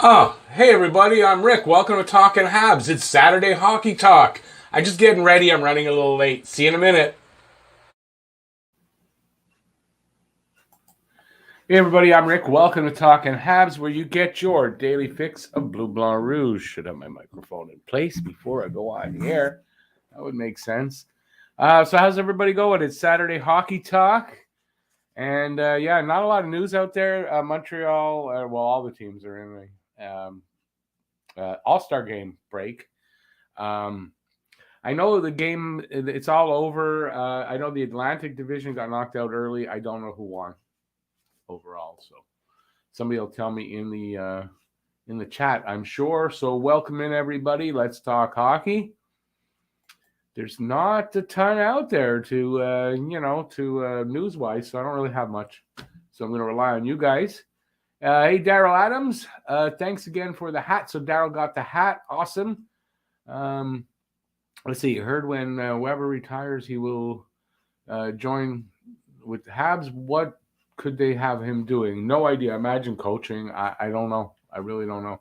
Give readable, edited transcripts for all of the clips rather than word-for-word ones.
Oh, hey everybody, I'm Rick. Welcome to Talking Habs. It's Saturday Hockey Talk. I'm just getting ready. I'm running a little late. See you in a minute. Hey everybody, I'm Rick. Welcome to Talking Habs, where you get your daily fix of Blue Blanc Rouge. Should have my microphone in place before I go on the air. That would make sense. So how's everybody going? It's Saturday Hockey Talk. And yeah, not a lot of news out there. Montreal, all the teams are in the All-Star game break. I know the game, it's all over. I know the Atlantic Division got knocked out early. I don't know who won overall. So somebody will tell me in the chat, I'm sure. So welcome in everybody. Let's talk hockey. There's not a ton out there to news wise, so I don't really have much. So I'm going to rely on you guys. Hey, Daryl Adams, thanks again for the hat. So Daryl got the hat. Awesome. Let's see. Heard when Weber retires, he will join with the Habs. What could they have him doing? No idea. Imagine coaching. I don't know. I really don't know.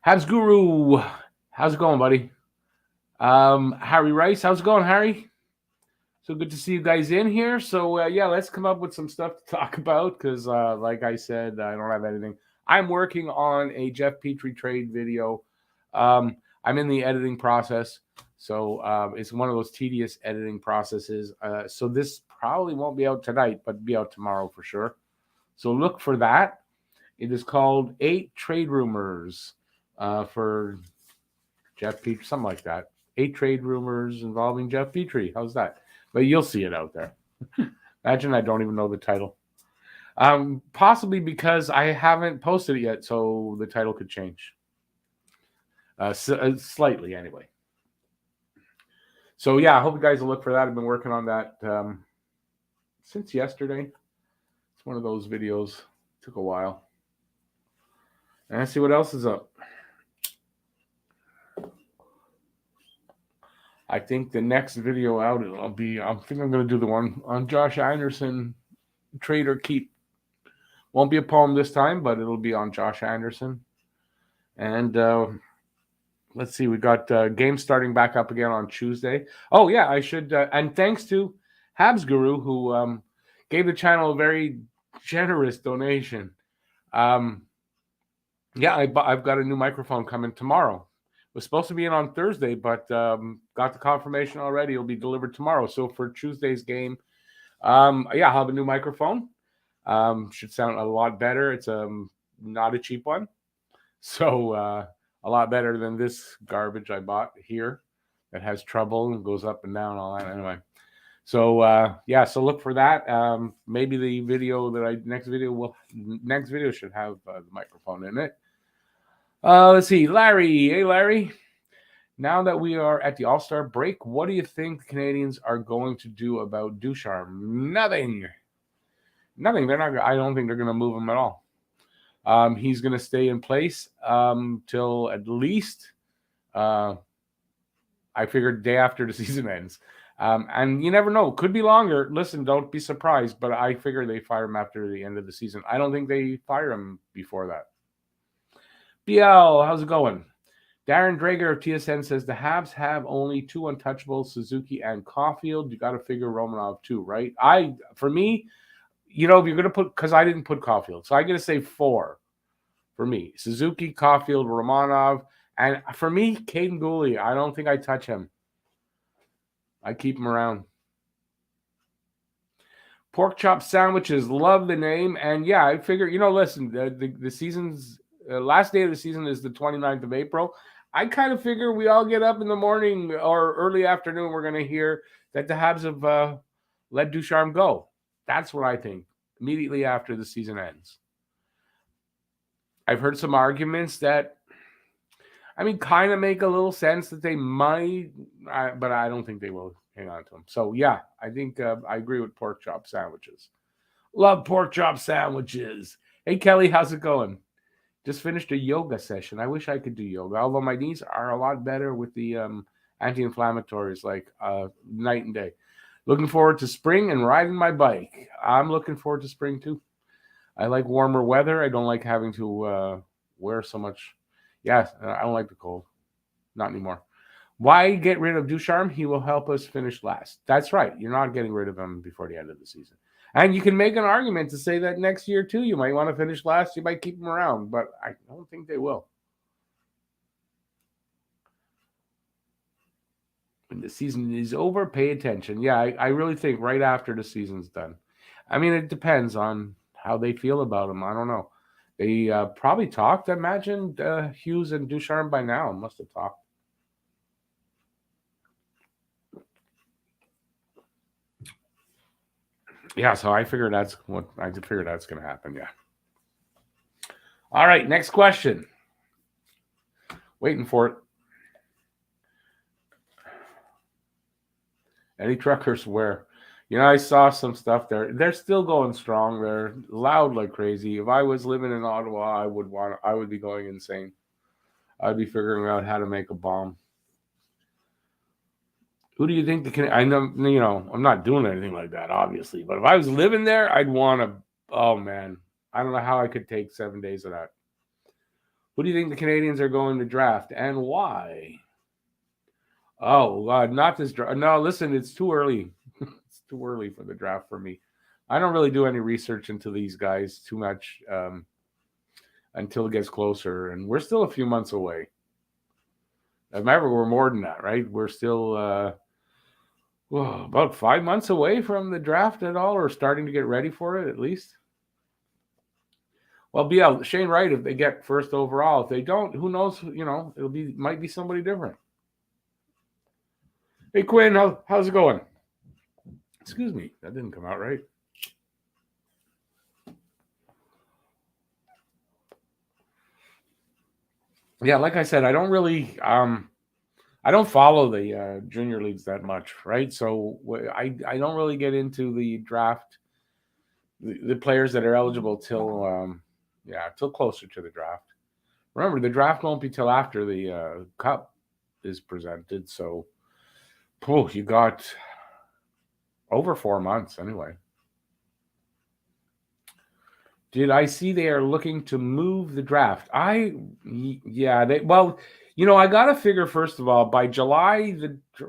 Habs Guru, how's it going, buddy? Harry Rice, how's it going, Harry? So good to see you guys in here. So yeah, let's come up with some stuff to talk about because, like I said, I don't have anything. I'm working on a Jeff Petrie trade video. I'm in the editing process, so it's one of those tedious editing processes. So this probably won't be out tonight, but be out tomorrow for sure. So look for that. It is called 8 Trade Rumors for Jeff Petrie, something like that. 8 trade rumors involving Jeff Petrie. How's that? But you'll see it out there. Imagine I don't even know the title. Possibly because I haven't posted it yet, so the title could change. Slightly, anyway. So, yeah, I hope you guys will look for that. I've been working on that since yesterday. It's one of those videos. Took a while. And let's see what else is up. I think the next video out, I think I'm going to do the one on Josh Anderson, trade or keep. Won't be a poem this time, but it'll be on Josh Anderson. And let's see, we got games starting back up again on Tuesday. Oh, yeah, I should. And thanks to Habs Guru, who gave the channel a very generous donation. Yeah, I've got a new microphone coming tomorrow. It was supposed to be in on Thursday, but got the confirmation already. It'll be delivered tomorrow. So for Tuesday's game, yeah, I'll have a new microphone. Should sound a lot better. It's not a cheap one. So a lot better than this garbage I bought here that has trouble and goes up and down, all that. Anyway. So yeah, so look for that. Maybe the video that next video should have the microphone in it. Let's see, Larry. Hey, Larry. Now that we are at the All-Star break, what do you think the Canadians are going to do about Ducharme? Nothing. They're not. I don't think they're going to move him at all. He's going to stay in place till at least I figured day after the season ends. And you never know. Could be longer. Listen, don't be surprised. But I figure they fire him after the end of the season. I don't think they fire him before that. BL, how's it going? Darren Drager of TSN says the Habs have only 2 untouchables, Suzuki and Caulfield. You got to figure Romanov too, right? For me, if you're going to put, because I didn't put Caulfield, so I got to say 4 for me. Suzuki, Caulfield, Romanov, and for me, Caden Gooley. I don't think I touch him. I keep him around. Pork chop sandwiches, love the name. And yeah, I figure, listen, the season's last day of the season is the 29th of April. I kind of figure we all get up in the morning or early afternoon, we're going to hear that the Habs have let Ducharme go. That's what I think, immediately after the season ends. I've heard some arguments that, kind of make a little sense that they might, but I don't think they will hang on to him. So, yeah, I think I agree with pork chop sandwiches. Love pork chop sandwiches. Hey, Kelly, how's it going? Just finished a yoga session. I wish I could do yoga, although my knees are a lot better with the anti-inflammatories, like night and day. Looking forward to spring and riding my bike. I'm looking forward to spring too. I like warmer weather. I don't like having to wear so much. Yes, I don't like the cold. Not anymore. Why get rid of Ducharme? He will help us finish last. That's right. You're not getting rid of him before the end of the season. And you can make an argument to say that next year, too, you might want to finish last. You might keep him around, but I don't think they will. When the season is over, pay attention. Yeah, I really think right after the season's done. I mean, it depends on how they feel about him. I don't know. They probably talked. I imagine Hughes and Ducharme by now must have talked. Yeah, so I figured that's what I figured that's going to happen. Yeah. All right, next question. Waiting for it. Any truckers where? I saw some stuff there. They're still going strong. They're loud like crazy. If I was living in Ottawa, I would be going insane. I'd be figuring out how to make a bomb. Who do you think the can? I know, I'm not doing anything like that, obviously. But if I was living there, I'd want to. Oh man, I don't know how I could take 7 days of that. Who do you think the Canadians are going to draft and why? Oh God, not this draft. No, listen, it's too early. It's too early for the draft for me. I don't really do any research into these guys too much until it gets closer, and we're still a few months away. Remember, we're more than that, right? We're still about 5 months away from the draft at all, or starting to get ready for it at least. Well, BL Shane Wright, if they get first overall, if they don't, who knows? Might be somebody different. Hey Quinn, how's it going? Excuse me, that didn't come out right. Yeah, like I said, I don't really I don't follow the junior leagues that much, right? So I don't really get into the draft, the players that are eligible till till closer to the draft. Remember, the draft won't be till after the cup is presented, so you got over 4 months anyway. Did I see they are looking to move the draft? I got to figure first of all by July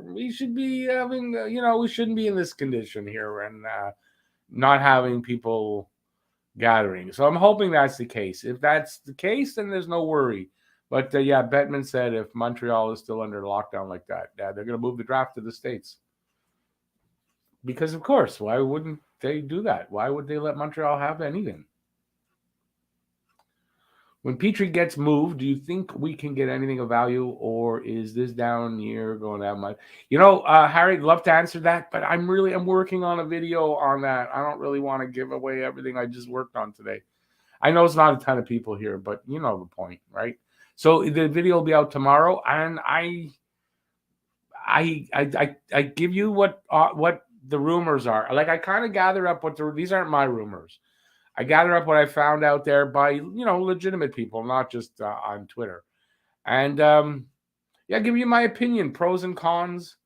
we should be having we shouldn't be in this condition here and not having people gathering. So I'm hoping that's the case. If that's the case, then there's no worry. But Bettman said if Montreal is still under lockdown like that, they're going to move the draft to the States. Because of course, why wouldn't they do that? Why would they let Montreal have anything? When Petrie gets moved, do you think we can get anything of value, or is this down year going to have much? Harry, I'd love to answer that, but I'm working on a video on that. I don't really want to give away everything I just worked on today. I know it's not a ton of people here, but you know the point, right? So the video will be out tomorrow, and I give you what the rumors are. Like I kind of gather up these aren't my rumors. I gather up what I found out there by legitimate people, not just on Twitter, and give you my opinion, pros and cons.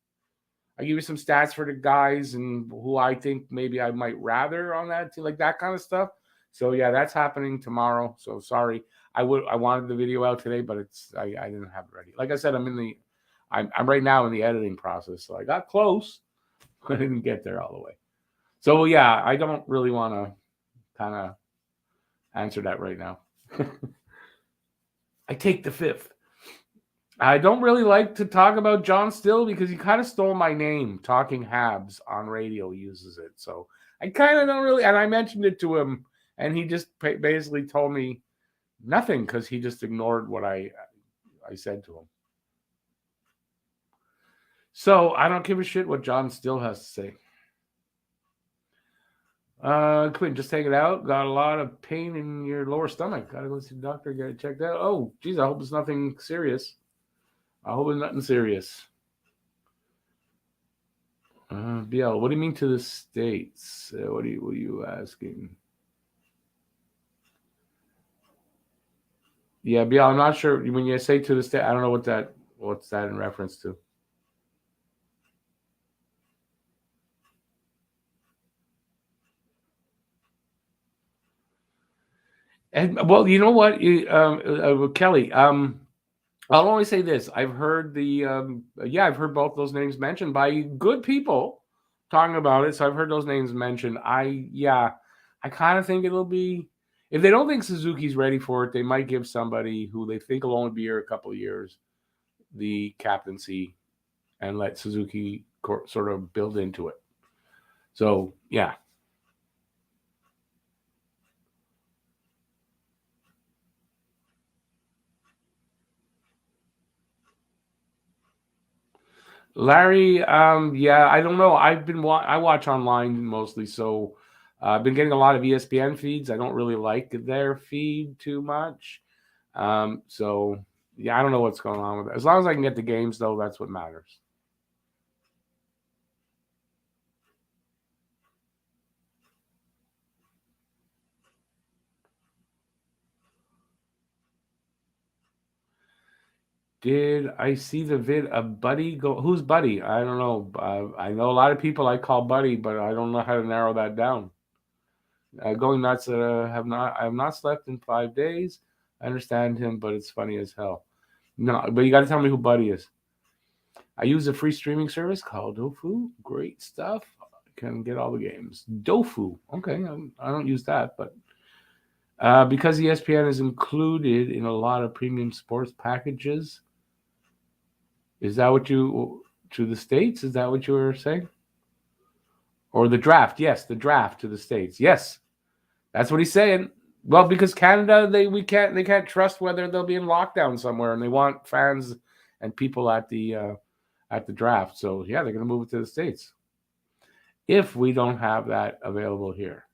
I give you some stats for the guys and who I think maybe I might rather on that team, like that kind of stuff. So that's happening tomorrow. So sorry, I wanted the video out today, but I didn't have it ready. Like I said, I'm right now in the editing process, so I got close, but I didn't get there all the way. So I don't really want to kind of answer that right now. I take the fifth. I don't really like to talk about John Still because he kind of stole my name. Talking Habs on radio uses it. So I kind of don't really, and I mentioned it to him, and he just basically told me nothing because he just ignored what I said to him. So I don't give a shit what John Still has to say. Quinn, just take it out. Got a lot of pain in your lower stomach. Gotta go see the doctor, get it checked out. Oh, geez, I hope it's nothing serious. BL, what do you mean to the States? What are you asking? Yeah, BL, I'm not sure. When you say to the state, I don't know what's that in reference to. And well, you know what, Kelly. I'll only say this: I've heard I've heard both those names mentioned by good people talking about it. So I've heard those names mentioned. I kind of think it'll be, if they don't think Suzuki's ready for it, they might give somebody who they think will only be here a couple of years the captaincy and let Suzuki sort of build into it. So yeah. Larry, yeah, I don't know. I watch online mostly, so I've been getting a lot of ESPN feeds. I don't really like their feed too much. So yeah, I don't know what's going on with it. As long as I can get the games, though, that's what matters. Did I see the vid of Buddy go? Who's Buddy? I don't know. I know a lot of people I call Buddy, but I don't know how to narrow that down. Going nuts. I have not slept in 5 days. I understand him, but it's funny as hell. No, but you got to tell me who Buddy is. I use a free streaming service called Dofu. Great stuff. I can get all the games. Dofu. Okay, I don't use that, but because ESPN is included in a lot of premium sports packages. Is that what you to the States? Is that what you were saying? Or the draft? Yes, the draft to the States. Yes, that's what he's saying. Well, because Canada, they can't trust whether they'll be in lockdown somewhere, and they want fans and people at the draft. So yeah, they're going to move it to the States if we don't have that available here.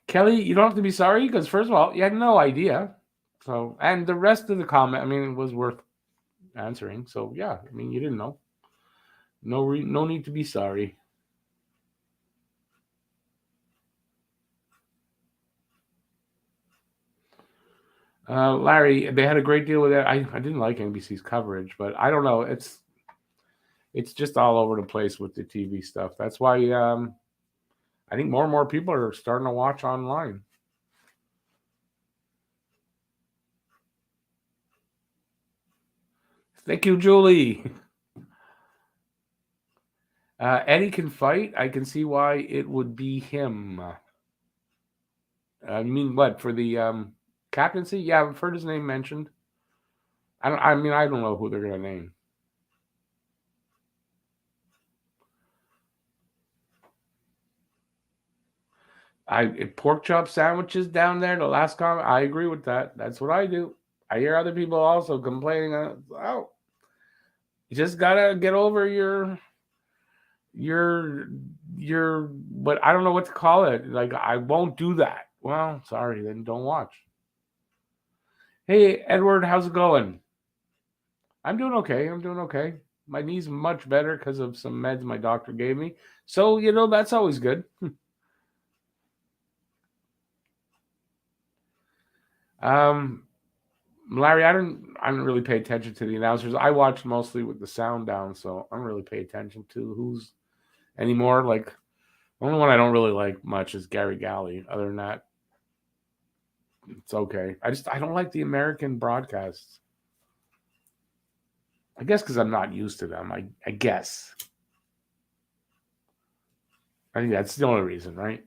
Kelly, you don't have to be sorry because first of all, you had no idea. So, and the rest of the comment, I mean, it was worth answering. So yeah, I mean, you didn't know. No need to be sorry. Larry, they had a great deal with that. I didn't like NBC's coverage, but I don't know. It's just all over the place with the TV stuff. That's why I think more and more people are starting to watch online. Thank you, Julie. Eddie can fight. I can see why it would be him. I mean, what for the captaincy? Yeah, I've heard his name mentioned. I don't. I mean, I don't know who they're gonna name. Pork chop sandwiches down there. The last comment. I agree with that. That's what I do. I hear other people also complaining. Oh, you just gotta get over your your. But I don't know what to call it. Like I won't do that. Well, sorry, then don't watch. Hey, Edward, how's it going? I'm doing okay. I'm doing okay. My knee's much better because of some meds my doctor gave me. So, that's always good. Um, Larry, I don't really pay attention to the announcers. I watch mostly with the sound down, so I don't really pay attention to who's anymore. Like the only one I don't really like much is Gary Galley. Other than that, it's okay. I don't like the American broadcasts. I guess because I'm not used to them. I guess. I think that's the only reason, right?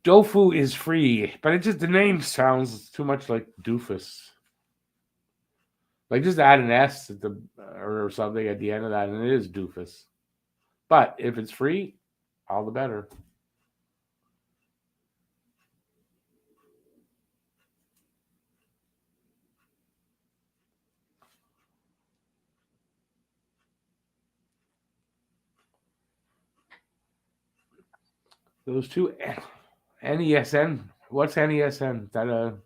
Dofu is free, but the name sounds too much like doofus. Like just add an S at the or something at the end of that, and it is doofus. But if it's free, all the better. Those two NESN. What's NESN? Is that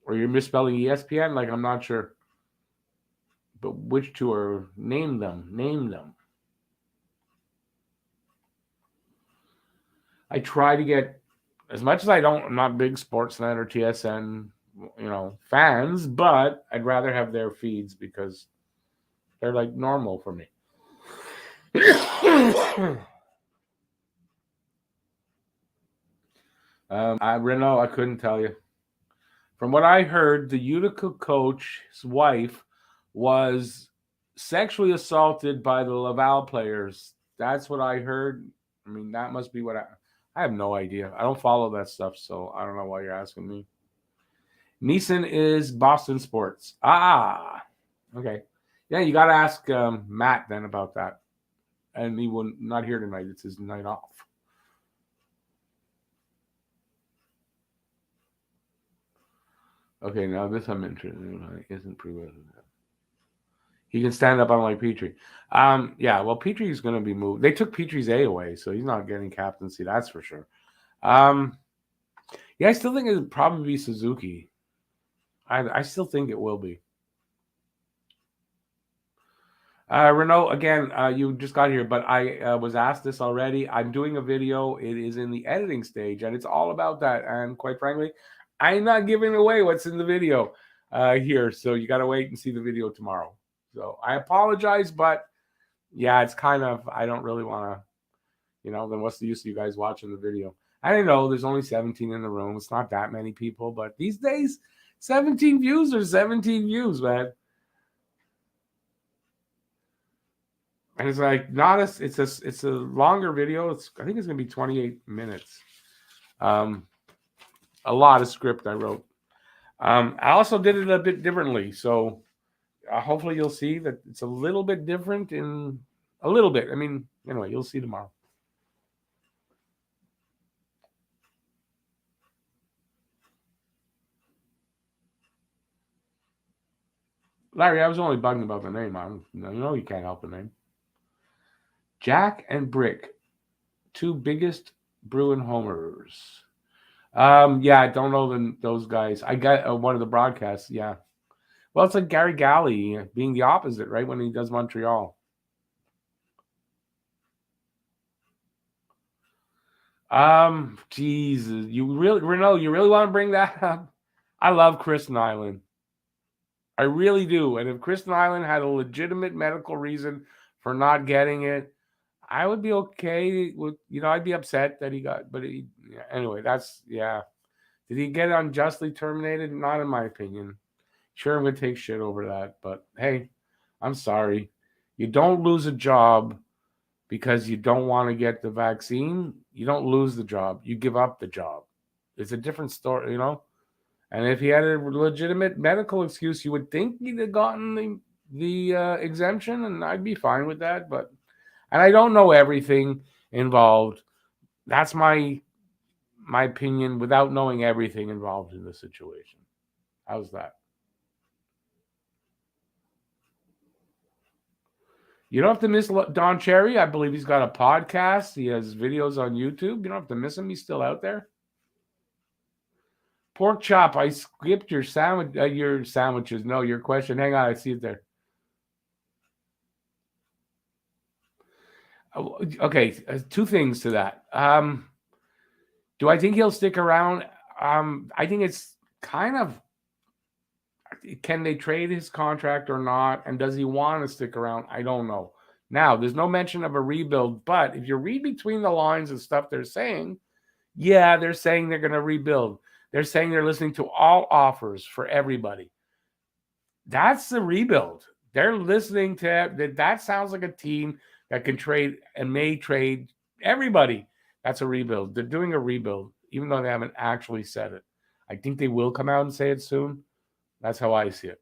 or you're misspelling ESPN? Like I'm not sure. But which two are name them? Name them. I try to get as much as I don't. I'm not big Sportsnet or TSN. fans, but I'd rather have their feeds because they're like normal for me. Renault, I couldn't tell you. From what I heard, the Utica coach's wife was sexually assaulted by the Laval players. That's what I heard. I mean, that must be what I have no idea. I don't follow that stuff, so I don't know why you're asking me. Neeson is Boston sports. Okay. Yeah, you got to ask Matt then about that. And he will not here tonight. It's his night off. Okay, now this I'm interested in. Isn't proven. He can stand up unlike Petrie. Yeah, well, Petrie's going to be moved. They took Petrie's A away, so he's not getting captaincy. That's for sure. Yeah, I still think it'll probably be Suzuki. I still think it will be. Renault, again, you just got here, but I was asked this already. I'm doing a video. It is in the editing stage, and it's all about that. And quite frankly, I'm not giving away what's in the video here. So you got to wait and see the video tomorrow. So I apologize, but yeah, it's kind of, I don't really want to, then what's the use of you guys watching the video? I know there's only 17 in the room. It's not that many people, but these days, 17 views are 17 views, man. And it's like it's a longer video. I think it's gonna be 28 minutes. A lot of script I wrote. I also did it a bit differently, so hopefully you'll see that it's a little bit different in a little bit. I mean, anyway, you'll see tomorrow. Larry, I was only bugging about the name. You can't help the name. Jack and Brick, two biggest Bruin homers. Yeah, I don't know those guys. I got one of the broadcasts. Yeah, well, it's like Gary Galley being the opposite, right? When he does Montreal. Jesus, you really want to bring that up? I love Chris Nyland. I really do. And if Chris Nyland had a legitimate medical reason for not getting it, I would be okay with, I'd be upset that he got, but anyway, Did he get unjustly terminated? Not in my opinion. Sure, I'm going to take shit over that, but hey, I'm sorry. You don't lose a job because you don't want to get the vaccine. You don't lose the job. You give up the job. It's a different story, And if he had a legitimate medical excuse, you would think he'd have gotten the exemption, and I'd be fine with that. And I don't know everything involved. That's my opinion without knowing everything involved in the situation. How's that? You don't have to miss Don Cherry. I believe he's got a podcast. He has videos on YouTube. You don't have to miss him. He's still out there. Pork chop. I skipped your sandwich. Your sandwiches. No, your question. Hang on. I see it there. Okay, two things to that. Do I think he'll stick around? I think it's kind of, can they trade his contract or not? And does he want to stick around? I don't know. Now, there's no mention of a rebuild, but if you read between the lines of stuff they're saying, yeah, they're saying they're going to rebuild. They're saying they're listening to all offers for everybody. That's the rebuild. They're listening to that. That sounds like a team that can trade and may trade everybody. That's a rebuild. They're doing a rebuild, even though they haven't actually said it. I think they will come out and say it soon. That's how I see it.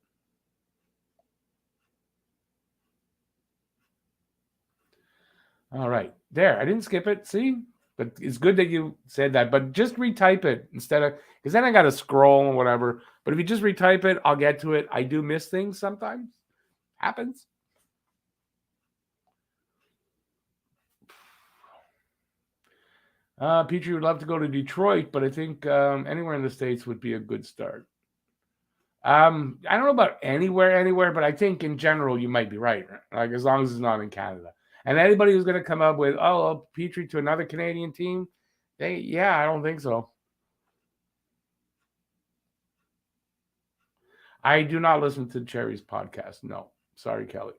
All right. There. I didn't skip it. See? But it's good that you said that. But just retype it instead of, because then I got to scroll or whatever. But if you just retype it, I'll get to it. I do miss things sometimes. Happens. Petrie would love to go to Detroit, but I think anywhere in the States would be a good start. I don't know about anywhere, but I think in general you might be right. Like as long as it's not in Canada. And anybody who's going to come up with, Petrie to another Canadian team, I don't think so. I do not listen to Cherry's podcast. No. Sorry, Kelly.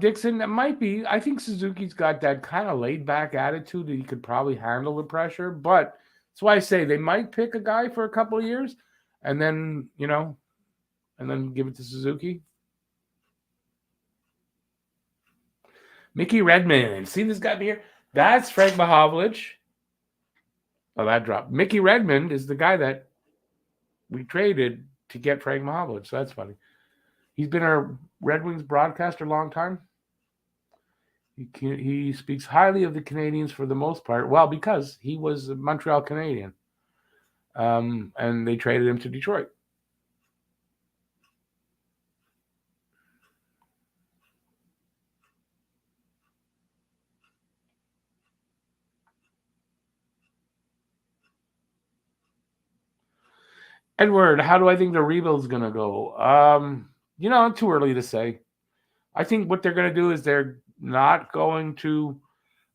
Dixon, it might be. I think Suzuki's got that kind of laid back attitude that he could probably handle the pressure. But that's why I say they might pick a guy for a couple of years and then, and then give it to Suzuki. Mickey Redmond. See this guy here? That's Frank Mahovlich. Oh, that dropped. Mickey Redmond is the guy that we traded to get Frank Mahovlich. So that's funny. He's been our Red Wings broadcaster a long time. He speaks highly of the Canadians for the most part. Well, because he was a Montreal Canadian, and they traded him to Detroit. Edward, how do I think the rebuild's going to go? Too early to say. I think what they're going to do is they're not going to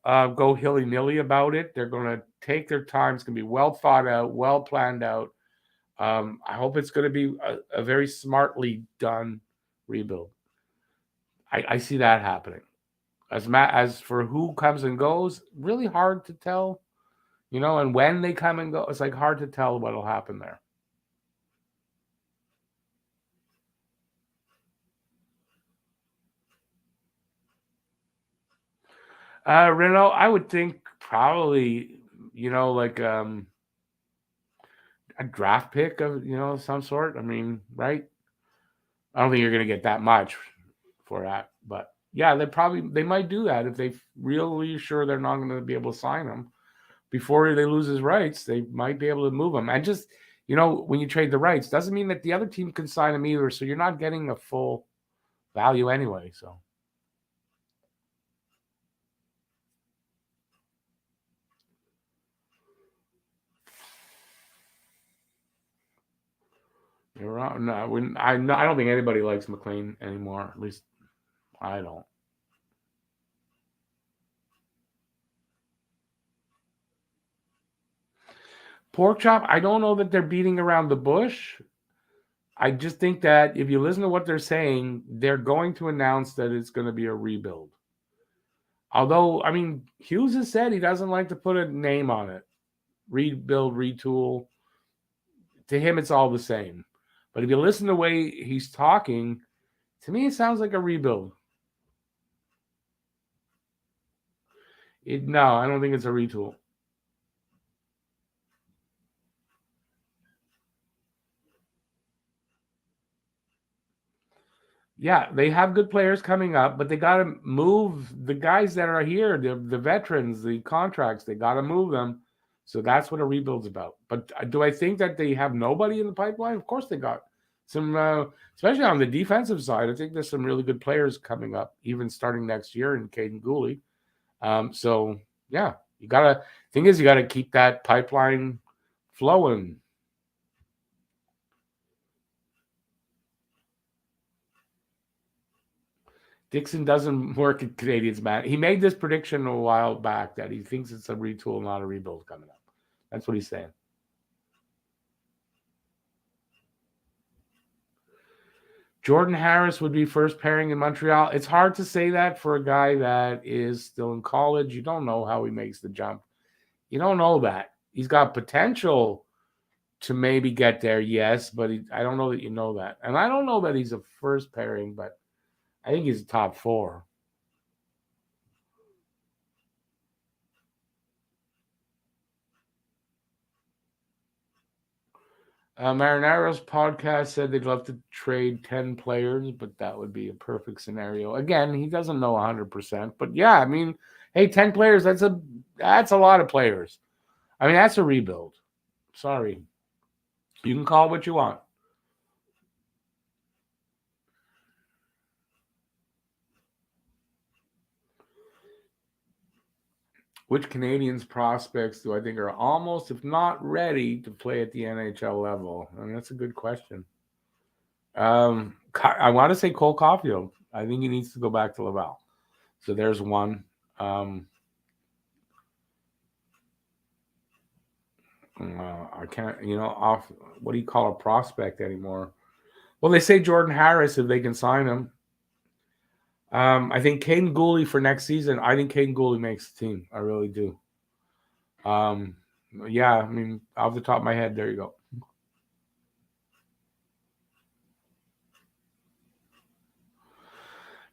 go hilly nilly about it. They're going to take their time. It's going to be well thought out, well planned out. I hope it's going to be a very smartly done rebuild. I see that happening. As for who comes and goes, really hard to tell, and when they come and go, it's like hard to tell what'll happen there. Renault, I would think probably, like a draft pick of some sort. I mean, right? I don't think you're going to get that much for that, but yeah, they might do that if they really sure they're not going to be able to sign him before they lose his rights. They might be able to move him, and just when you trade the rights, doesn't mean that the other team can sign him either. So you're not getting a full value anyway. So. You're wrong. No, I don't think anybody likes McLean anymore. At least I don't. Pork chop. I don't know that they're beating around the bush. I just think that if you listen to what they're saying, they're going to announce that it's going to be a rebuild. Although, I mean, Hughes has said he doesn't like to put a name on it. Rebuild, retool. To him, it's all the same. But if you listen to the way he's talking, to me, it sounds like a rebuild. No, I don't think it's a retool. Yeah, they have good players coming up, but they got to move the guys that are here, the veterans, the contracts. They got to move them. So that's what a rebuild's about. But do I think that they have nobody in the pipeline? Of course, they got some, especially on the defensive side. I think there's some really good players coming up, even starting next year in Caden Gooley. So yeah, you gotta. Thing is, you got to keep that pipeline flowing. Dixon doesn't work at Canadians, man. He made this prediction a while back that he thinks it's a retool, not a rebuild coming up. That's what he's saying. Jordan Harris would be first pairing in Montreal. It's hard to say that for a guy that is still in college. You don't know how he makes the jump. You don't know that. He's got potential to maybe get there, yes, but I don't know that you know that. And I don't know that he's a first pairing, but I think he's a top four. Marinaro's podcast said they'd love to trade 10 players, but that would be a perfect scenario. Again, he doesn't know 100%, but yeah, I mean, hey, 10 players, that's a lot of players. I mean, that's a rebuild. Sorry. You can call it what you want. Which Canadians prospects do I think are almost, if not ready, to play at the NHL level? I mean, that's a good question. I want to say Cole Caulfield. I think he needs to go back to Laval. So there's one. I can't, off what do you call a prospect anymore? Well, they say Jordan Harris if they can sign him. I think Caden Gooley for next season. I think Caden Gooley makes the team. I really do. Um, yeah, I mean, off the top of my head, there you go.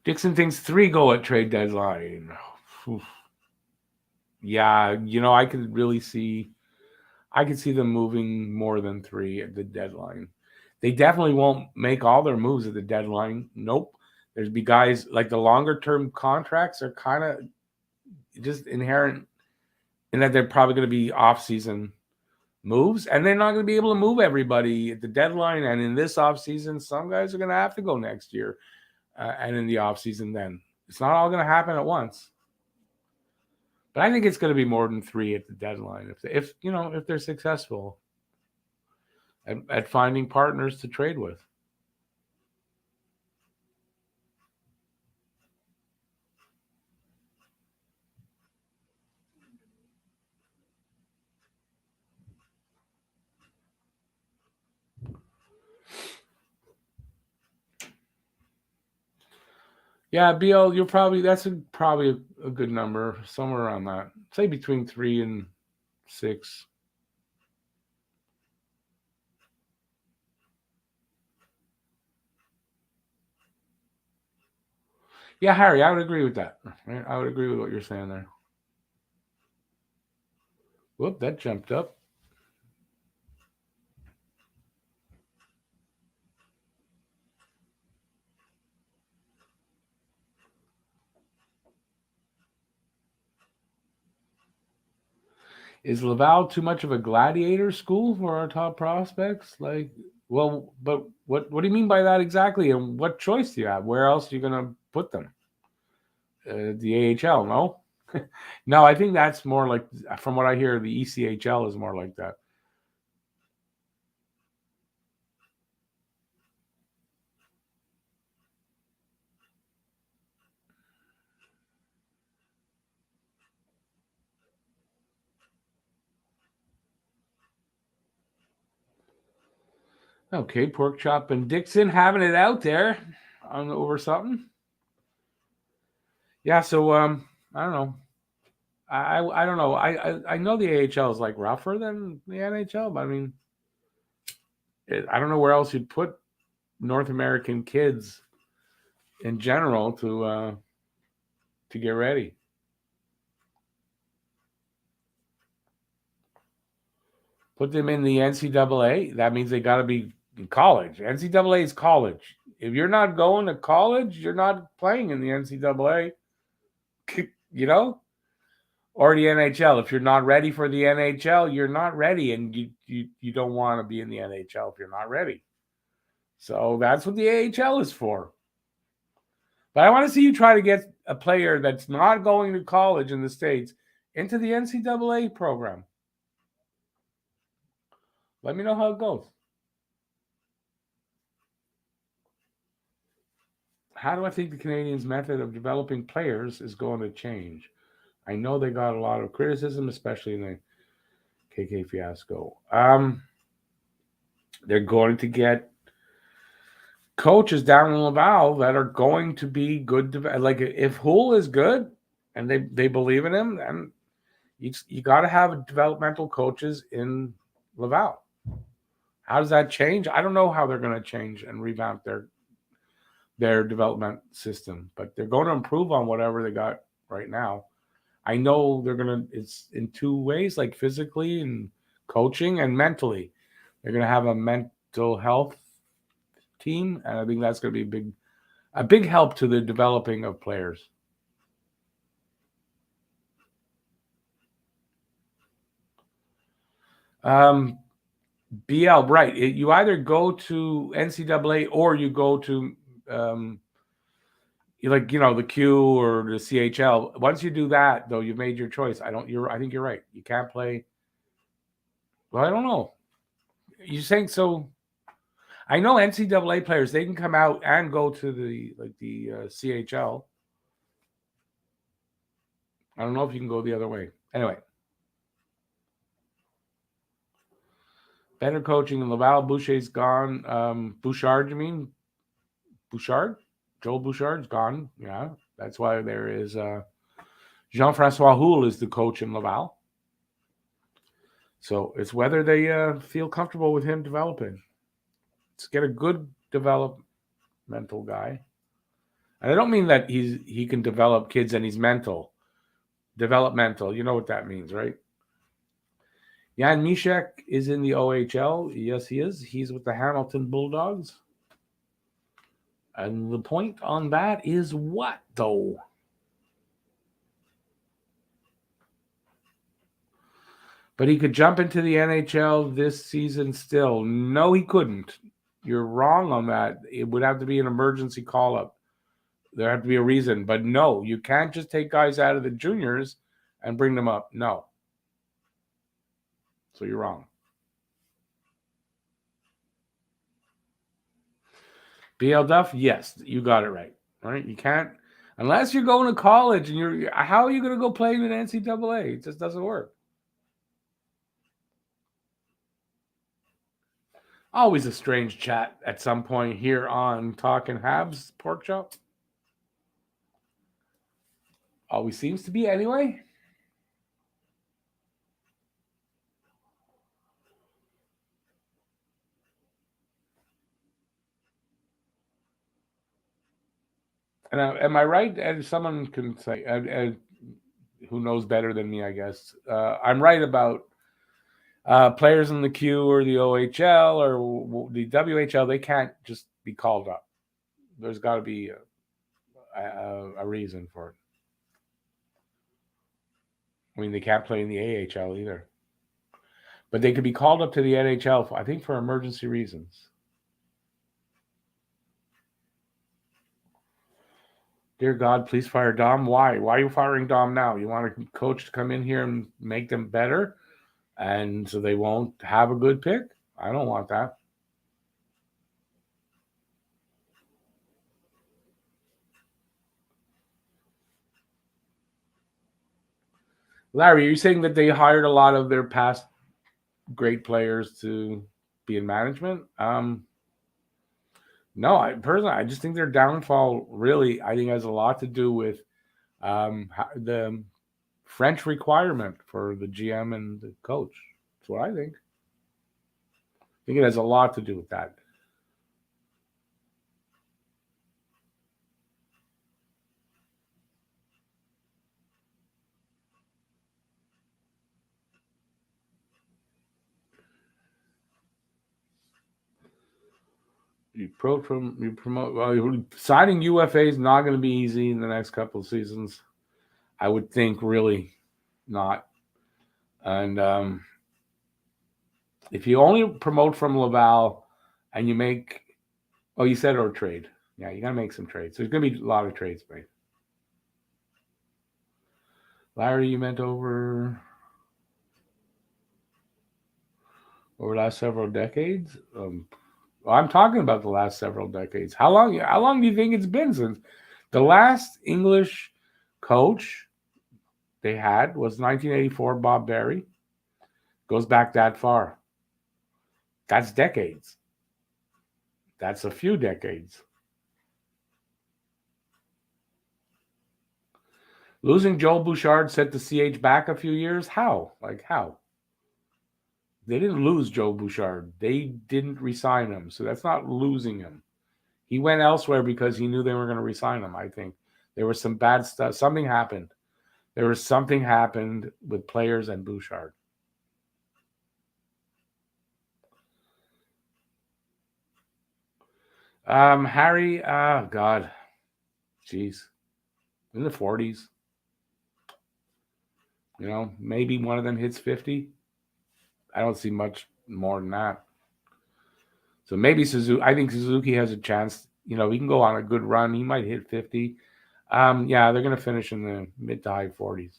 Dixon thinks 3 go at trade deadline. Oof. Yeah, I could see them moving more than 3 at the deadline. They definitely won't make all their moves at the deadline. Nope. There's be guys like the longer term contracts are kind of just inherent in that they're probably going to be off season moves, and they're not going to be able to move everybody at the deadline. And in this off season, some guys are going to have to go next year, and in the off season, then it's not all going to happen at once. But I think it's going to be more than 3 at the deadline if they're successful at finding partners to trade with. Yeah, BL, that's probably a good number, somewhere around that. Say between 3 and 6. Yeah, Harry, I would agree with that. Right? I would agree with what you're saying there. Whoop, that jumped up. Is Laval too much of a gladiator school for our top prospects? Like, well, but what do you mean by that exactly? And what choice do you have? Where else are you going to put them? The AHL? No, no. I think that's more like, from what I hear, the ECHL is more like that. Okay, Pork Chop and Dixon having it out there on over something. Yeah, so I don't know. I don't know. I know the AHL is like rougher than the NHL, but I mean, I don't know where else you'd put North American kids in general to get ready. Put them in the NCAA. That means they got to be in college. NCAA is college. If you're not going to college, you're not playing in the NCAA. You know, or the NHL. If you're not ready for the NHL, you're not ready, and you don't want to be in the NHL if you're not ready. So that's what the AHL is for. But I want to see you try to get a player that's not going to college in the States into the NCAA program. Let me know how it goes. How do I think the Canadians' method of developing players is going to change? I know they got a lot of criticism, especially in the KK fiasco. They're going to get coaches down in Laval that are going to be good. Like if Hull is good and they believe in him, then you got to have developmental coaches in Laval. How does that change? I don't know how they're going to change and revamp their development system, but they're going to improve on whatever they got right now. I know they're going to. It's in 2 ways, like physically and coaching and mentally. They're going to have a mental health team, and I think that's going to be a big help to the developing of players. Um, BL, right? You either go to NCAA or you go to um, the Q or the CHL. Once you do that, though, you've made your choice. I think you're right. You can't play. Well, I don't know. You saying so? I know NCAA players, they can come out and go to the CHL. I don't know if you can go the other way. Anyway, Better coaching in Laval. Boucher's gone. Bouchard, you mean? Bouchard? Joel Bouchard's gone. Yeah, that's why there is Jean-Francois Houle is the coach in Laval. So it's whether they feel comfortable with him developing. Let's get a good developmental guy. And I don't mean that he can develop kids and he's developmental. You know what that means, right? Jan Mishek is in the OHL. Yes, he is. He's with the Hamilton Bulldogs. And the point on that is what, though? But he could jump into the NHL this season still. No, he couldn't. You're wrong on that. It would have to be an emergency call-up. There have to be a reason. But no, you can't just take guys out of the juniors and bring them up. No. So you're wrong. BL Duff, yes, you got it right. All right, you can't unless you're going to college and how are you going to go play in an NCAA? It just doesn't work. Always a strange chat at some point here on Talking Habs Pork Chop. Always seems to be anyway. And am I right? And someone can say, who knows better than me, I guess. I'm right about players in the Q or the OHL or the WHL. They can't just be called up. There's got to be a reason for it. I mean, they can't play in the AHL either. But they could be called up to the NHL, I think, for emergency reasons. Dear God, please fire Dom. Why? Why are you firing Dom now? You want a coach to come in here and make them better? And so they won't have a good pick? I don't want that. Larry, are you saying that they hired a lot of their past great players to be in management? No, I just think their downfall really, I think, has a lot to do with the French requirement for the GM and the coach. That's what I think. I think it has a lot to do with that. You promote. Well, signing UFA is not going to be easy in the next couple of seasons. I would think really not. And if you only promote from Laval and you make, you said or trade. Yeah, you got to make some trades. There's going to be a lot of trades made. Larry, you meant over last several decades? I'm talking about the last several decades. How long do you think it's been since the last English coach they had was 1984 Bob Berry? Goes back that far. That's decades. That's a few decades. Losing Joel Bouchard set the CH back a few years? How? How? They didn't lose Joe Bouchard. They didn't re-sign him. So that's not losing him. He went elsewhere because he knew they were going to re-sign him, I think. There was some bad stuff. Something happened. Something happened with players and Bouchard. Harry, God. Jeez. In the 40s. Maybe one of them hits 50. I don't see much more than that. So maybe Suzuki. I think Suzuki has a chance. He can go on a good run. He might hit 50. Yeah, they're going to finish in the mid to high 40s.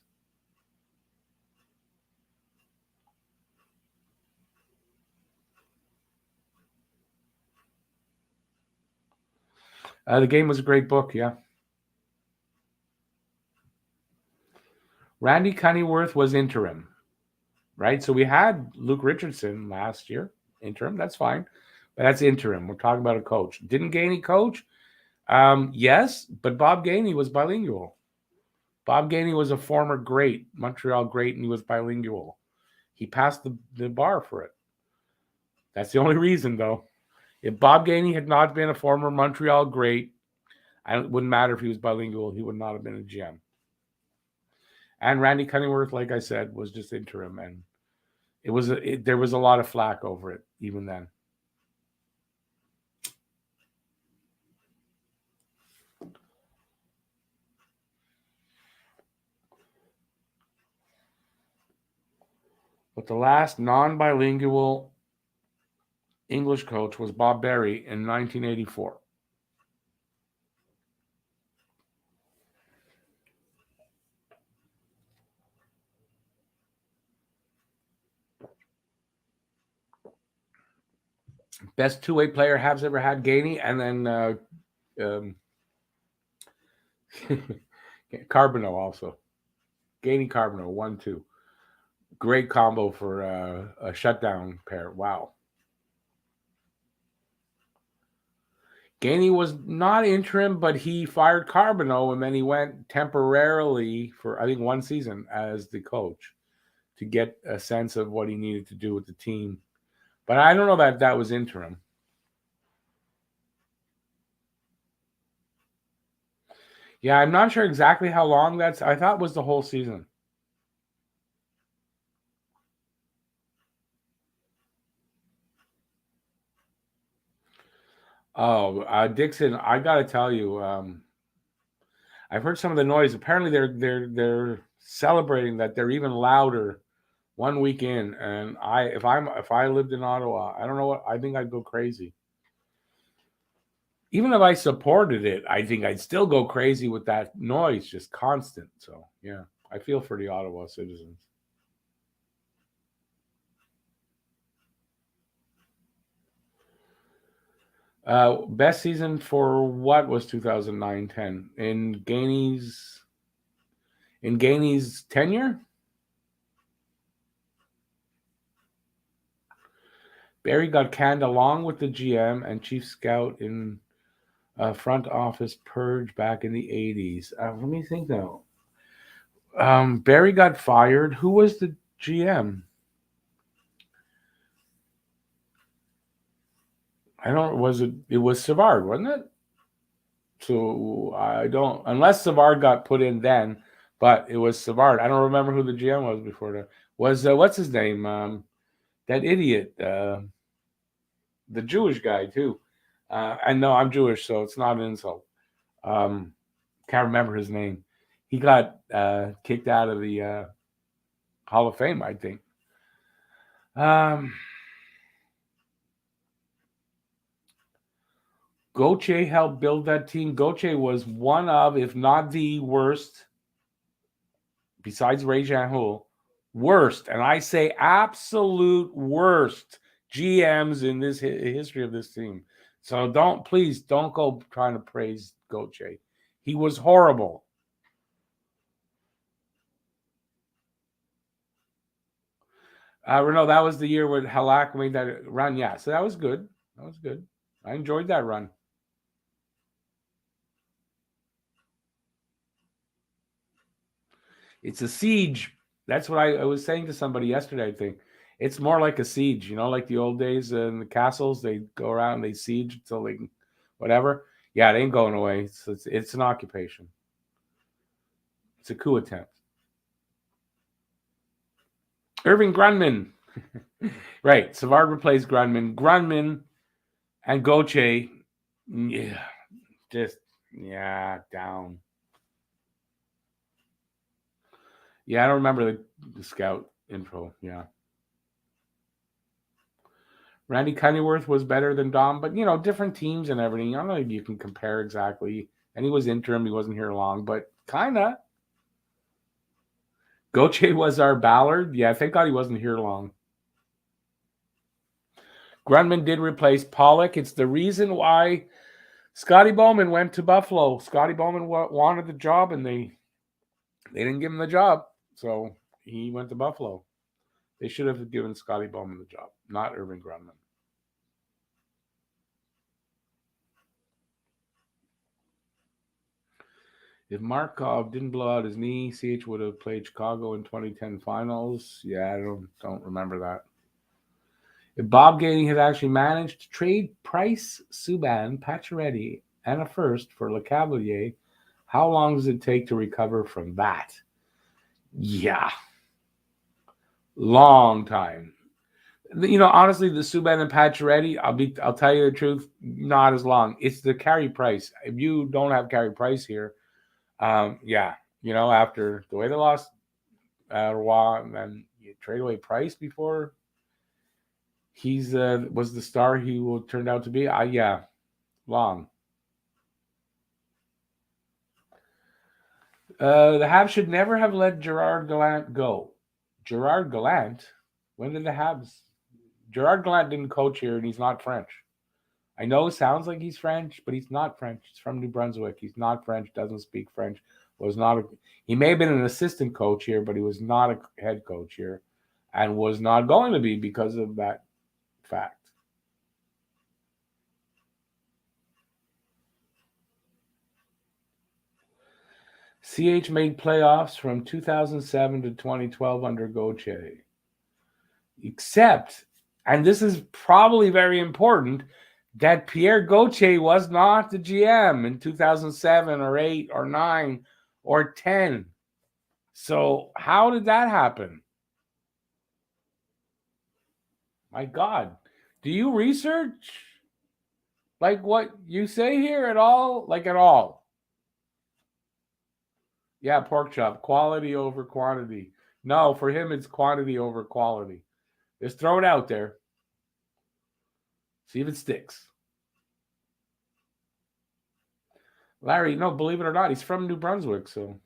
The game was a great book, yeah. Randy Cunneyworth was interim, right? So we had Luke Richardson last year interim. That's fine, but that's interim. We're talking about a coach. Didn't Gainey coach? Yes, but Bob Gainey was bilingual. Bob Gainey was a former great, Montreal great, and he was bilingual. He passed the bar for it. That's the only reason, though. If Bob Gainey had not been a former Montreal great, it wouldn't matter if he was bilingual. He would not have been a GM. And Randy Cunningworth, like I said, was just interim, and there was a lot of flack over it even then. But the last non-bilingual English coach was Bob Berry in 1984. Best two-way player Habs ever had, Gainey, and then Carbonneau also. Gainey Carbonneau, 1-2. Great combo for a shutdown pair. Wow. Gainey was not interim, but he fired Carbonneau, and then he went temporarily for, I think, one season as the coach to get a sense of what he needed to do with the team. But I don't know that was interim. Yeah, I'm not sure exactly how long that's. I thought it was the whole season. Oh, Dixon, I got to tell you, I've heard some of the noise. Apparently, they're celebrating that they're even louder 1 week in. And if I lived in Ottawa, I don't know what I think I'd go crazy. Even if I supported it, I think I'd still go crazy with that noise, just constant. So yeah, I feel for the Ottawa citizens. Best season for what was 2009-10 in Gainey's tenure? Barry got canned along with the GM and chief scout in front office purge back in the 80s. Let me think now. Barry got fired. Who was the GM? I don't. Was it? It was Savard, wasn't it? So I don't. Unless Savard got put in then, but it was Savard. I don't remember who the GM was before that. Was what's his name? That idiot, the Jewish guy too. And no, I'm Jewish, so it's not an insult. Can't remember his name. He got kicked out of the Hall of Fame, I think. Gauthier helped build that team. Gauthier was one of, if not the worst, besides Ray Jean worst, and I say absolute worst GMs in this history of this team. So please don't go trying to praise Gauthier. He was horrible. Renault, that was the year where Halak made that run. Yeah, so that was good. That was good. I enjoyed that run. It's a siege. That's what I was saying to somebody yesterday, I think. It's more like a siege, like the old days in the castles. They go around, they siege until they whatever. Yeah, it ain't going away. It's an occupation. It's a coup attempt. Irving Grunman. Right. Savard replaced Grunman. Grunman and Gauthier, yeah, down. Yeah, I don't remember the scout info. Yeah. Randy Cunningworth was better than Dom, but different teams and everything. I don't know if you can compare exactly. And he was interim; he wasn't here long, but kinda. Gauthier was our Ballard. Yeah, thank God he wasn't here long. Grunman did replace Pollock. It's the reason why Scotty Bowman went to Buffalo. Scotty Bowman wanted the job, and they didn't give him the job, so he went to Buffalo. They should have given Scotty Bowman the job, not Irving Grunman. If Markov didn't blow out his knee, CH would have played Chicago in 2010 finals. Yeah, I don't remember that. If Bob Gainey had actually managed to trade Price, Subban, Pacioretty, and a first for LeCavalier, how long does it take to recover from that? Yeah, long time. Honestly, the Subban and Pacioretty, I'll tell you the truth, not as long. It's the Carey Price. If you don't have Carey Price here, yeah, after the way they lost Roy, and then you trade away Price before he's was the star he will turned out to be. Yeah, long. The Habs should never have let Gerard Gallant go. Gerard Gallant? When did the Habs? Gerard Gallant didn't coach here, and he's not French. I know it sounds like he's French, but he's not French. He's from New Brunswick. He's not French. Doesn't speak French. Was not. He may have been an assistant coach here, but he was not a head coach here, and was not going to be because of that fact. CH made playoffs from 2007 to 2012 under Gauthier. Except, and this is probably very important, that Pierre Gauthier was not the GM in 2007 or 8 or 9 or 10. So how did that happen? My God. Do you research like what you say here at all? Like at all? Yeah, pork chop. Quality over quantity. No, for him it's quantity over quality. Just throw it out there. See if it sticks. Larry, no, believe it or not, he's from New Brunswick, so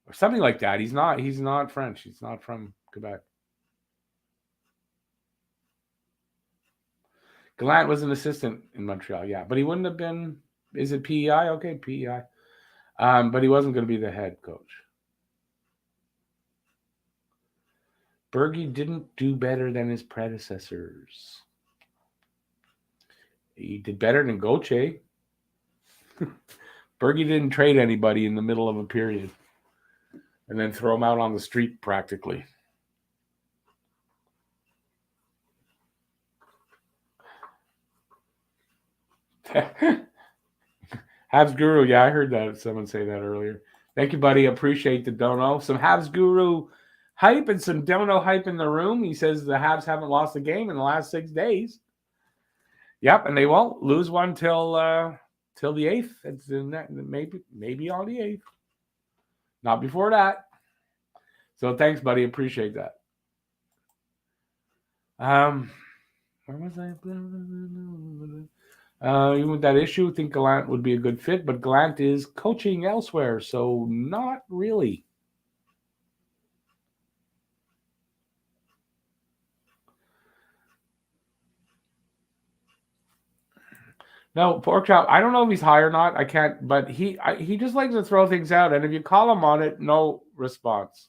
or something like that. He's not French. He's not from Quebec. Gallant was an assistant in Montreal, yeah, but he wouldn't have been. Is it PEI? Okay, PEI. But he wasn't going to be the head coach. Bergie didn't do better than his predecessors. He did better than Gauthier. Bergie didn't trade anybody in the middle of a period and then throw him out on the street practically. Habs Guru, yeah, I heard that someone say that earlier. Thank you, buddy. Appreciate the dono. Some Habs Guru hype and some dono hype in the room. He says the Habs haven't lost a game in the last 6 days. Yep, and they won't lose one till the 8th. It's maybe on the 8th. Not before that. So thanks, buddy. Appreciate that. Where was I? Even with that issue, I think Gallant would be a good fit, but Gallant is coaching elsewhere, so not really. No, pork chop. I don't know if he's high or not. I can't, but he just likes to throw things out, and if you call him on it, no response.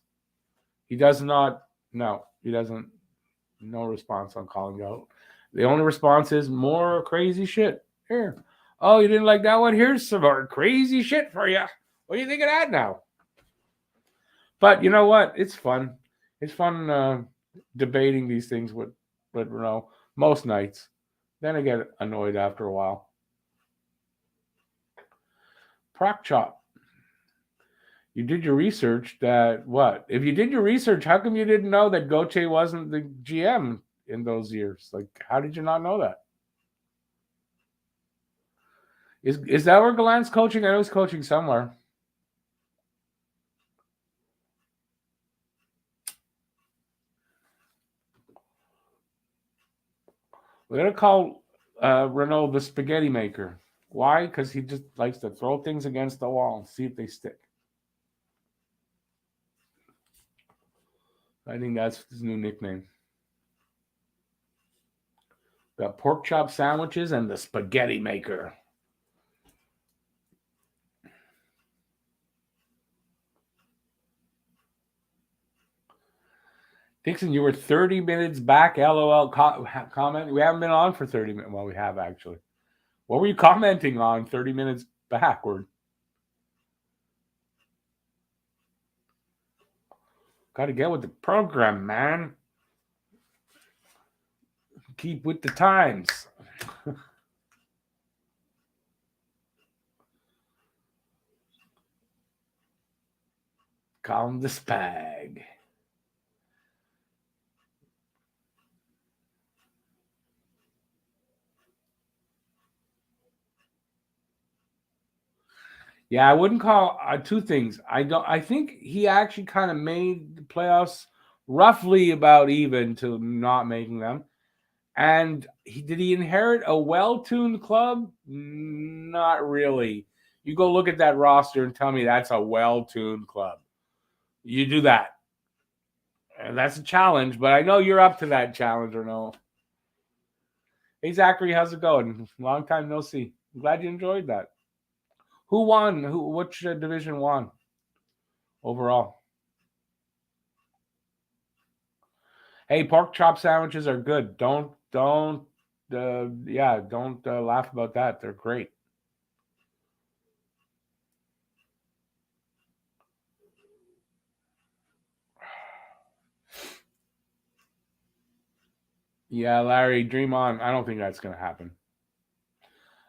He does not. No, he doesn't. No response on calling out. The only response is more crazy shit. Here. Oh, you didn't like that one? Here's some more crazy shit for you. What do you think of that now? But you know what? It's fun. It's fun debating these things with Renault most nights. Then I get annoyed after a while. Proc chop. You did your research that what? If you did your research, how come you didn't know that Gauthier wasn't the GM in those years? Like, how did you not know that? Is that where Gallant's coaching? I know he's coaching somewhere. We're gonna call Renault the spaghetti maker. Why? Because he just likes to throw things against the wall and see if they stick. I think that's his new nickname. Got pork chop sandwiches and the spaghetti maker. Dixon, you were 30 minutes back. LOL comment. We haven't been on for 30 minutes. Well, we have actually. What were you commenting on 30 minutes backward? Got to get with the program, man. Keep with the times. Call him the Spag. Yeah, I wouldn't call two things. I think he actually kind of made the playoffs roughly about even to not making them. And did he inherit a well-tuned club? Not really. You go look at that roster and tell me that's a well-tuned club. You do that. And that's a challenge, but I know you're up to that challenge or no. Hey Zachary, how's it going? Long time no see. I'm glad you enjoyed that. Who won? Which division won overall? Hey, pork chop sandwiches are good. Don't don't laugh about that. They're great. Yeah, Larry, dream on. I don't think that's gonna happen.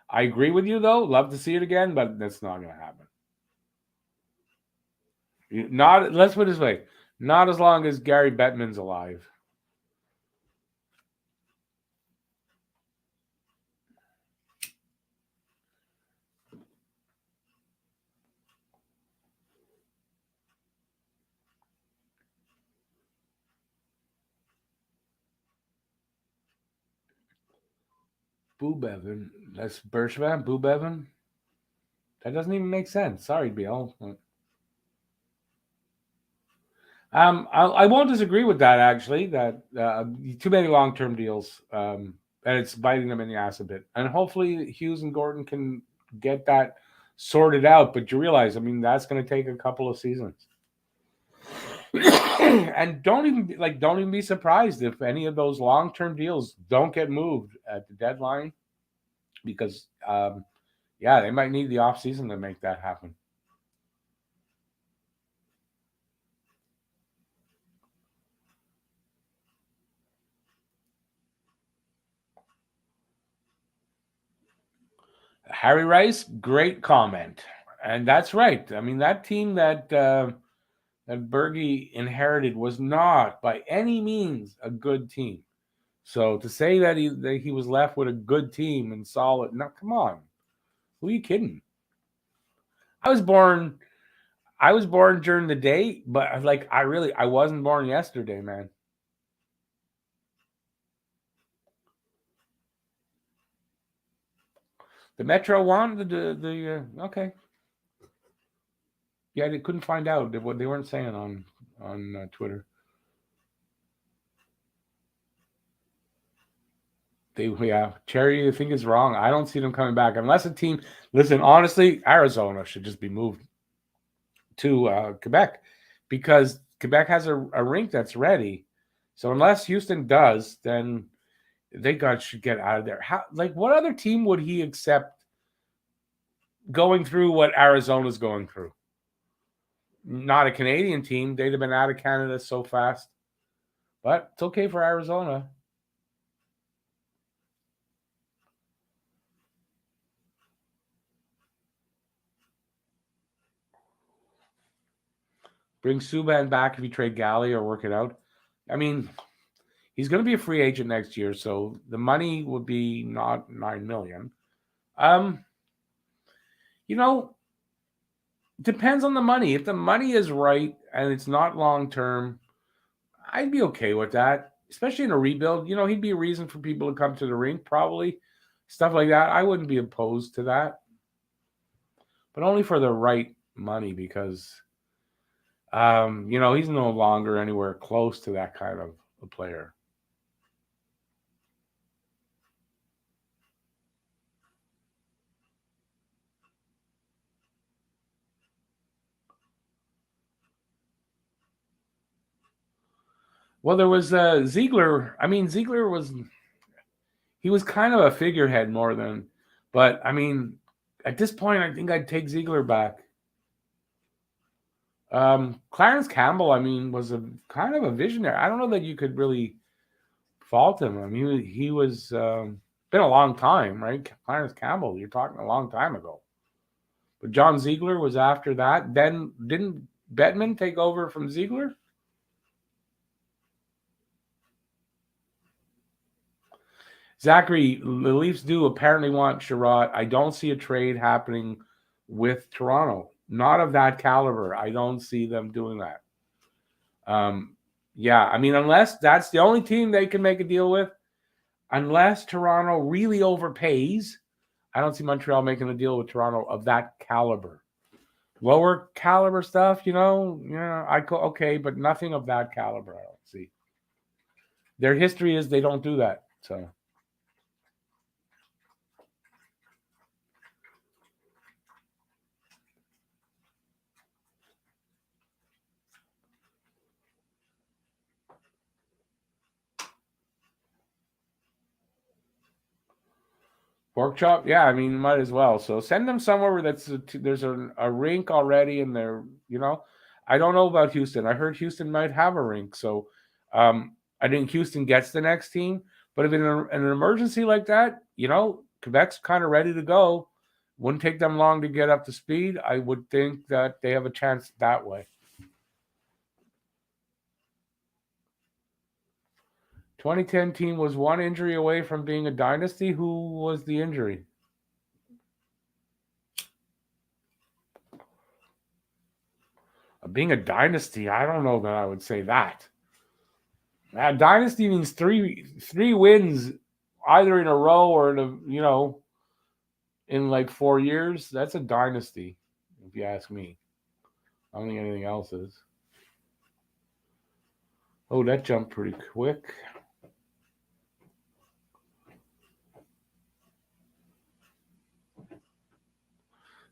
I agree with you though. Love to see it again, but that's not gonna happen. Not let's put it this way. Not as long as Gary Bettman's alive. Boo Bevan. That's Bergevin. Boo Bevan. That doesn't even make sense. Sorry, Bill. I won't disagree with that. Actually, that too many long-term deals, and it's biting them in the ass a bit. And hopefully, Hughes and Gordon can get that sorted out. But you realize, I mean, that's going to take a couple of seasons. And don't even be surprised if any of those long-term deals don't get moved at the deadline, because yeah, they might need the off season to make that happen. Harry Rice, great comment, and that's right. I mean, that team that Berge inherited was not by any means a good team. So to say that he was left with a good team and solid, no, come on, who are you kidding? I was born. I was born during the day, but like I wasn't born yesterday, man. The Metro won the okay. Yeah, they couldn't find out what they weren't saying on Twitter. Cherry, I think is wrong. I don't see them coming back unless a team. Listen, honestly, Arizona should just be moved to Quebec because Quebec has a rink that's ready. So unless Houston does, then should get out of there. What other team would he accept going through what Arizona's going through? Not a Canadian team. They'd have been out of Canada so fast. But it's okay for Arizona. Bring Subban back if you trade Galley or work it out. I mean, he's going to be a free agent next year, so the money would be not $9 million. Um, you know, depends on the money. If the money is right and it's not long term, I'd be okay with that. Especially in a rebuild, he'd be a reason for people to come to the rink, probably stuff like that. I wouldn't be opposed to that, but only for the right money because, he's no longer anywhere close to that kind of a player. Well, there was Ziegler. I mean, Ziegler was kind of a figurehead more than, but I mean, at this point, I think I'd take Ziegler back. Clarence Campbell, I mean, was a kind of a visionary. I don't know that you could really fault him. I mean, he was been a long time, right? Clarence Campbell, you're talking a long time ago. But John Ziegler was after that. Then didn't Bettman take over from Ziegler? Zachary, the Leafs do apparently want Sherratt. I don't see a trade happening with Toronto. Not of that caliber. I don't see them doing that. Yeah, I mean, unless that's the only team they can make a deal with, unless Toronto really overpays, I don't see Montreal making a deal with Toronto of that caliber. Lower caliber stuff, okay, but nothing of that caliber. I don't see. Their history is they don't do that. So. Pork chop, yeah. I mean, might as well. So send them somewhere where there's a rink already, and I don't know about Houston. I heard Houston might have a rink, so I think Houston gets the next team. But if in an emergency like that, Quebec's kind of ready to go. Wouldn't take them long to get up to speed. I would think that they have a chance that way. 2010 team was one injury away from being a dynasty. Who was the injury? Being a dynasty, I don't know that I would say that. Dynasty means three wins either in a row or in like 4 years. That's a dynasty, if you ask me. I don't think anything else is. Oh, that jumped pretty quick.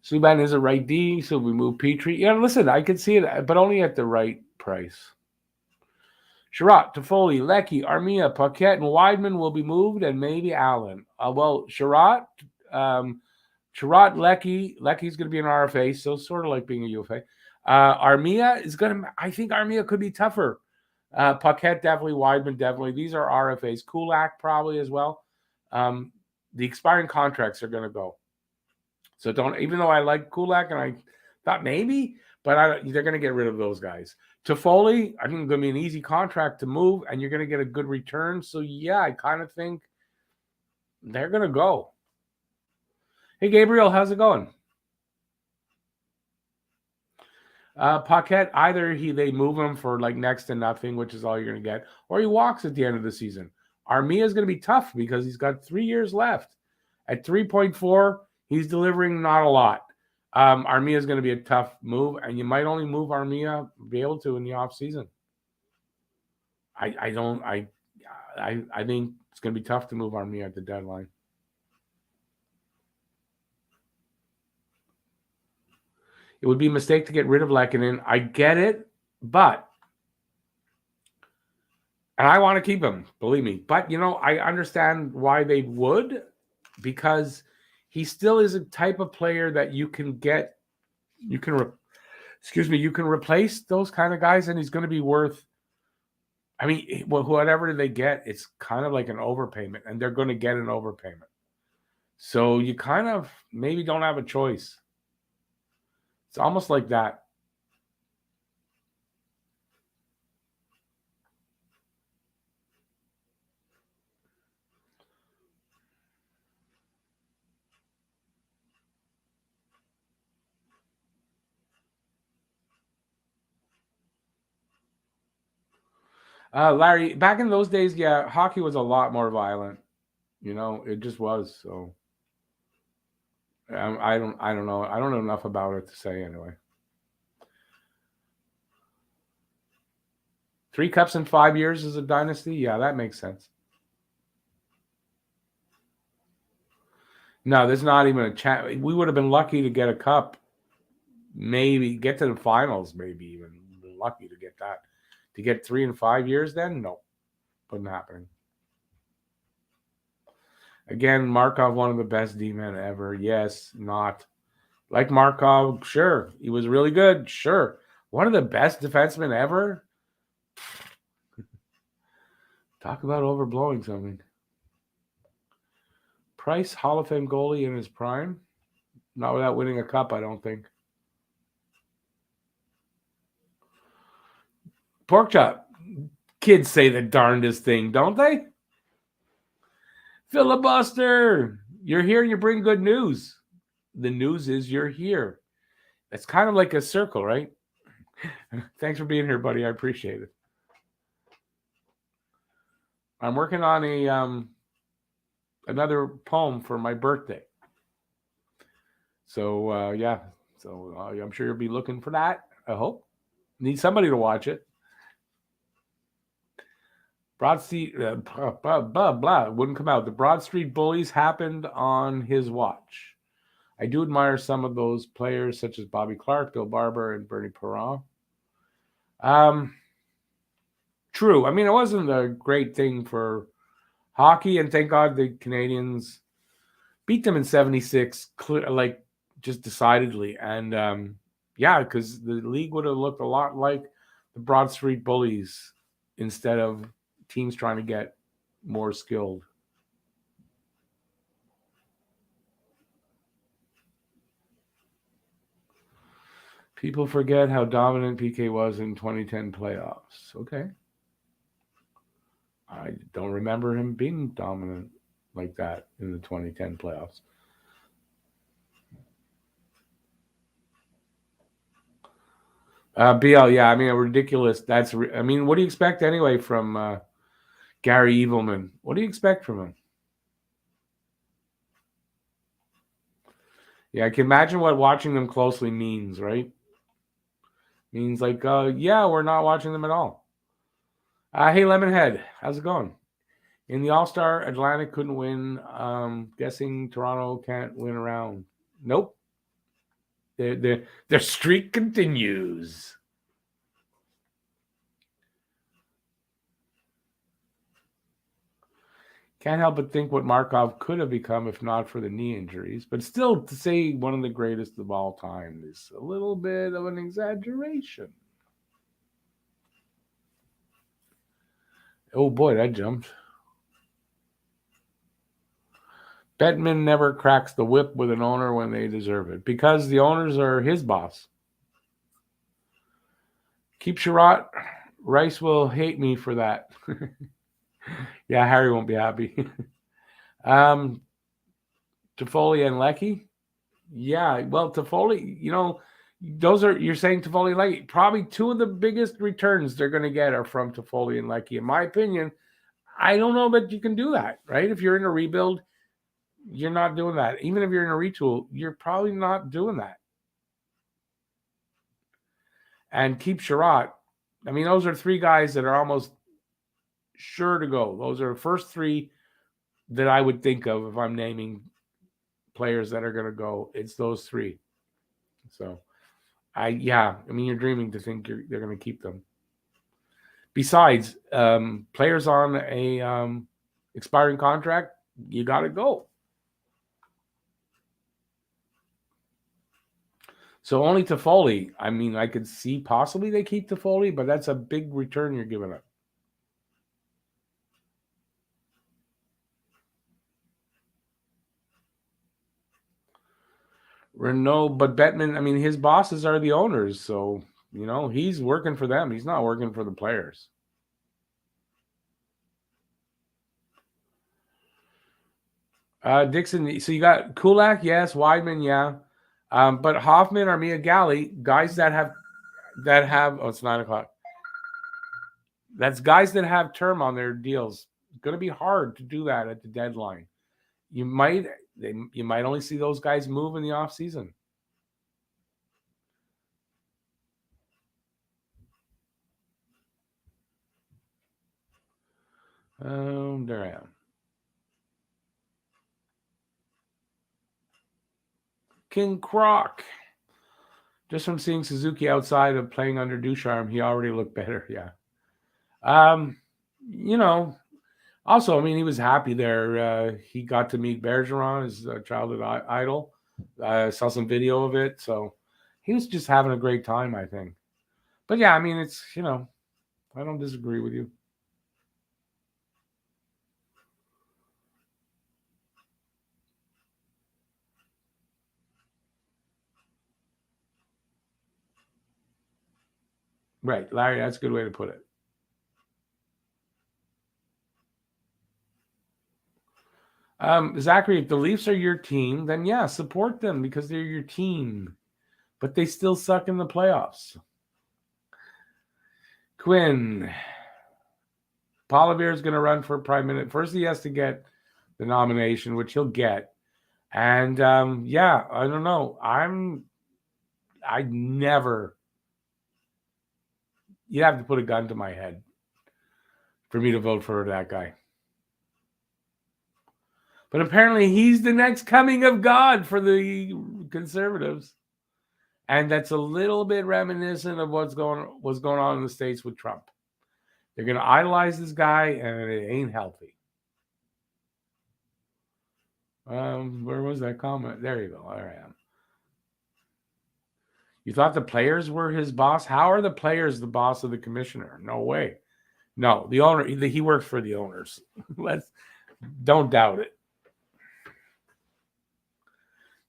Subban is a right D, so we move Petrie. Yeah, listen, I could see it, but only at the right price. Sherratt, Toffoli, Leckie, Armia, Paquette, and Wideman will be moved, and maybe Allen. Sherratt, Leckie's going to be an RFA, so sort of like being a UFA. Armia is going to, I think Armia could be tougher. Paquette, definitely. Wideman, definitely. These are RFAs. Kulak, probably as well. The expiring contracts are going to go. So even though I like Kulak and I thought maybe, but they're going to get rid of those guys. Toffoli, I think it's going to be an easy contract to move, and you're going to get a good return. So, yeah, I kind of think they're going to go. Hey, Gabriel, how's it going? Paquette, either they move him for like next to nothing, which is all you're going to get, or he walks at the end of the season. Armia is going to be tough because he's got 3 years left. At 3.4, he's delivering not a lot. Armia is going to be a tough move, and you might only move Armia, be able to in the off season. I think it's going to be tough to move Armia at the deadline. It would be a mistake to get rid of Lehkonen. I get it, but and I want to keep him, believe me. But I understand why they would, because he still is a type of player that you can get. You can replace those kind of guys, and he's going to be worth. I mean, whatever they get, it's kind of like an overpayment, and they're going to get an overpayment. So you kind of maybe don't have a choice. It's almost like that. Larry, back in those days, yeah, hockey was a lot more violent. It just was. So I don't know. I don't know enough about it to say anyway. 3 cups in 5 years is a dynasty. Yeah, that makes sense. No, there's not even a chance. We would have been lucky to get a cup. Maybe get to the finals. Maybe even lucky to get that. To get 3 in 5 years, then no, wasn't happening. Again, Markov, one of the best D-men ever. Yes, not like Markov. Sure, he was really good. Sure, One of the best defensemen ever. Talk about overblowing something. Price, Hall of Fame goalie in his prime. Not without winning a cup, I don't think. Pork chop. Kids say the darndest thing, don't they? Filibuster. You're here, you bring good news. The news is you're here. It's kind of like a circle, right? Thanks for being here, buddy. I appreciate it. I'm working on a another poem for my birthday. So yeah, so I'm sure you'll be looking for that. I hope. Need somebody to watch it. Broad Street, blah, wouldn't come out. The Broad Street Bullies happened on his watch. I do admire some of those players, such as Bobby Clark, Bill Barber, and Bernie Perron. True. I mean, it wasn't a great thing for hockey, and thank God the Canadians beat them in '76, like just decidedly. And yeah, because the league would have looked a lot like the Broad Street Bullies instead of teams trying to get more skilled. People forget how dominant PK was in 2010 playoffs. Okay. I don't remember him being dominant like that in the 2010 playoffs. BL, yeah, I mean, a ridiculous. I mean, what do you expect anyway from Gary Evilman? What do you expect from him? Yeah, I can imagine what watching them closely means, right? Means like, yeah, we're not watching them at all. Hey, Lemonhead, how's it going? In the All-Star, Atlantic couldn't win. Guessing Toronto can't win around. Nope. Their streak continues. Can't help but think what Markov could have become if not for the knee injuries. But still, to say one of the greatest of all time is a little bit of an exaggeration. Oh boy, that jumped. Bettman never cracks the whip with an owner when they deserve it because the owners are his boss. Keep Sherratt. Rice will hate me for that. Yeah, Harry won't be happy. Toffoli and Leckie. Yeah, well, Toffoli, those are, you're saying Toffoli and Leckie. Probably two of the biggest returns they're going to get are from Toffoli and Leckie. In my opinion, I don't know that you can do that, right? If you're in a rebuild, you're not doing that. Even if you're in a retool, you're probably not doing that. And keep Sherratt. I mean, those are three guys that are almost sure to go. Those are the first three that I would think of if I'm naming players that are going to go. It's those three. So, I mean, you're dreaming to think they're going to keep them. Besides, players on a expiring contract, you got to go. So only Toffoli. I mean, I could see possibly they keep Toffoli, but that's a big return you're giving up. Renault, but Bettman, I mean, his bosses are the owners, so he's working for them. He's not working for the players. Dixon, so you got Kulak, yes, Weidman, yeah. But Hoffman, Armia, Galley, guys that have it's 9:00. That's guys that have term on their deals. It's going to be hard to do that at the deadline. You might only see those guys move in the off season. There I am. King Croc. Just from seeing Suzuki outside of playing under Ducharme, he already looked better. Yeah. Also, I mean, he was happy there. He got to meet Bergeron, his childhood idol. I saw some video of it. So he was just having a great time, I think. But yeah, I mean, it's, I don't disagree with you. Right, Larry, that's a good way to put it. Zachary, if the Leafs are your team, then yeah, support them because they're your team. But they still suck in the playoffs. Quinn, Poilievre is going to run for Prime Minister. First, he has to get the nomination, which he'll get. And yeah, I don't know. I never. You'd have to put a gun to my head for me to vote for that guy. But apparently, he's the next coming of God for the Conservatives, and that's a little bit reminiscent of what's going on in the States with Trump. They're going to idolize this guy, and it ain't healthy. Where was that comment? There you go. All right. You thought the players were his boss? How are the players the boss of the commissioner? No way. No, the owner. He works for the owners. Don't doubt it.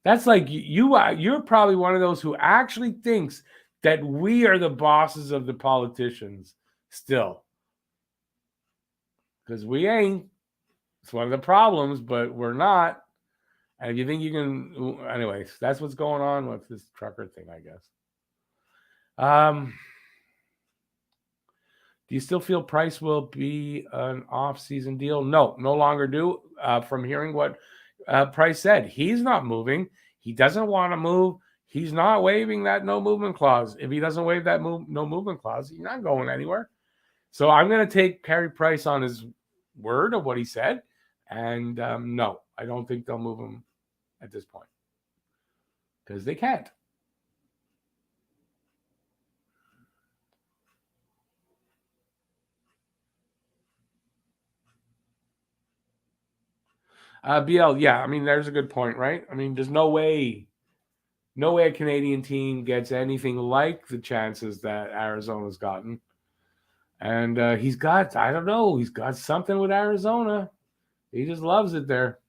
That's like you're probably one of those who actually thinks that we are the bosses of the politicians still. Because we ain't. It's one of the problems, but we're not. And if you think you can, anyways, that's what's going on with this trucker thing, I guess. Do you still feel Price will be an off-season deal? No longer do. From hearing what Price said, he's not moving. He doesn't want to move. He's not waiving that no movement clause. If he doesn't waive that no movement clause, he's not going anywhere. So I'm going to take Carey Price on his word of what he said. And no, I don't think they'll move him at this point because they can't. BL, yeah, I mean, there's a good point, right? I mean, there's no way a Canadian team gets anything like the chances that Arizona's gotten. And he's got something with Arizona. He just loves it there.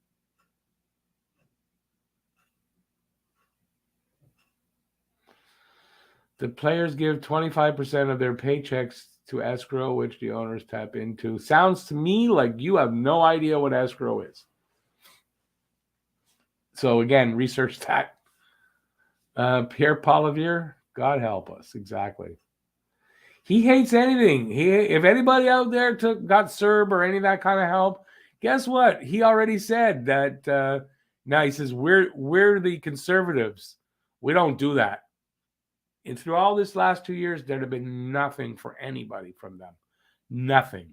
The players give 25% of their paychecks to escrow, which the owners tap into. Sounds to me like you have no idea what escrow is. So again, research that. Pierre Poilievre, God help us. Exactly. He hates anything. If anybody out there got CERB or any of that kind of help, guess what? He already said that. Now he says we're the conservatives. We don't do that. And through all this last 2 years, there'd have been nothing for anybody from them. Nothing.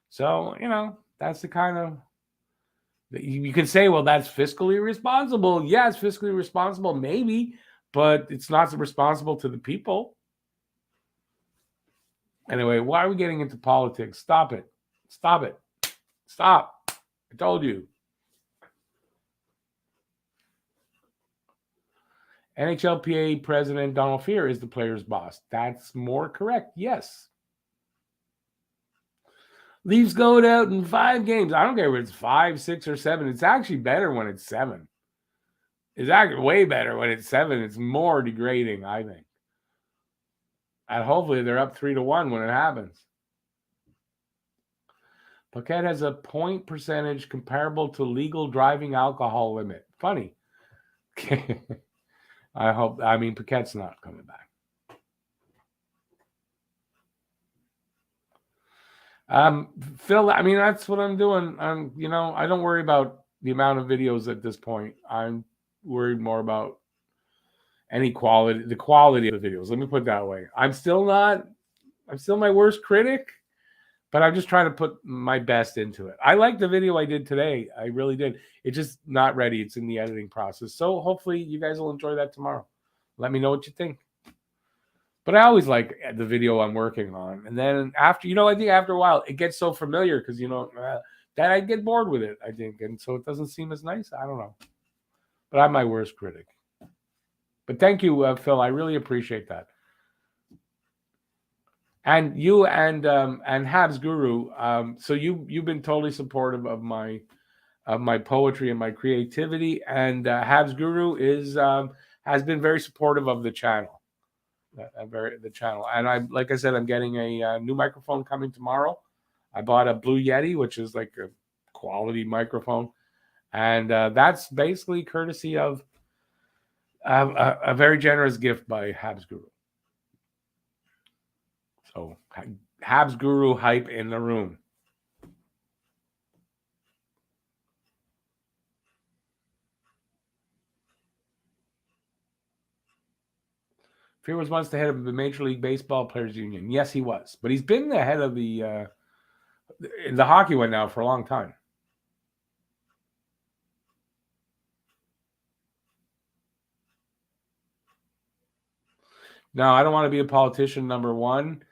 So, that's the kind of, you can say, well, that's fiscally responsible. Yeah, it's fiscally responsible, maybe, but it's not responsible to the people. Anyway, why are we getting into politics? Stop it. Stop it. Stop. I told you. NHLPA President Donald Fehr is the player's boss. That's more correct. Yes. Leafs go out in 5 games. I don't care if it's 5, 6, or 7. It's actually better when it's 7. It's actually way better when it's 7. It's more degrading, I think. And hopefully they're up 3-1 when it happens. Paquette has a point percentage comparable to legal driving alcohol limit. Funny. Paquette's not coming back. Phil, that's what I'm doing. I don't worry about the amount of videos at this point. I'm worried more about the quality of the videos. Let me put it that way. I'm still my worst critic, but I'm just trying to put my best into it. I like the video I did today. I really did. It's just not ready. It's in the editing process. So hopefully you guys will enjoy that tomorrow. Let me know what you think. But I always like the video I'm working on. And then after, I think after a while, it gets so familiar because, that I get bored with it, I think. And so it doesn't seem as nice. I don't know. But I'm my worst critic. But thank you, Phil. I really appreciate that. And you and Habs Guru. So you've been totally supportive of my poetry and my creativity, and Habs Guru is has been very supportive of the channel. The channel, and I like I said, I'm getting a new microphone coming tomorrow. I bought a Blue Yeti, which is like a quality microphone, and that's basically courtesy of a very generous gift by Habs Guru. So Habs Guru hype in the room. Fear was once the head of the Major League Baseball Players Union. Yes, he was, but he's been the head of the hockey one now for a long time. No, I don't want to be a politician. Number one,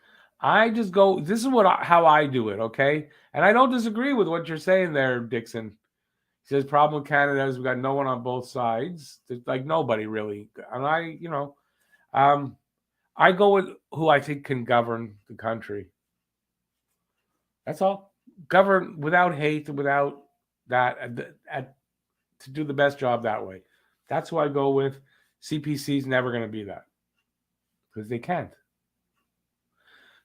I just go. This is how I do it. Okay, and I don't disagree with what you're saying there, Dixon. He says problem with Canada is we got no one on both sides. There's like nobody really, and um, I go with who I think can govern the country. That's all. Govern without hate, without that, to do the best job that way. That's who I go with. CPC is never going to be that because they can't.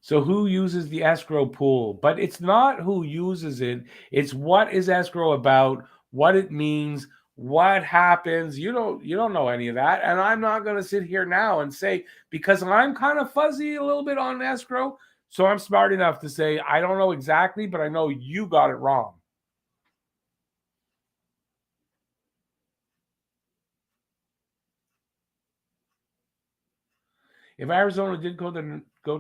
So who uses the escrow pool? But it's not who uses it. It's what is escrow about, what it means, what happens. You don't know any of that. And I'm not going to sit here now and say, because I'm kind of fuzzy a little bit on escrow. So I'm smart enough to say, I don't know exactly, but I know you got it wrong. If Arizona did go to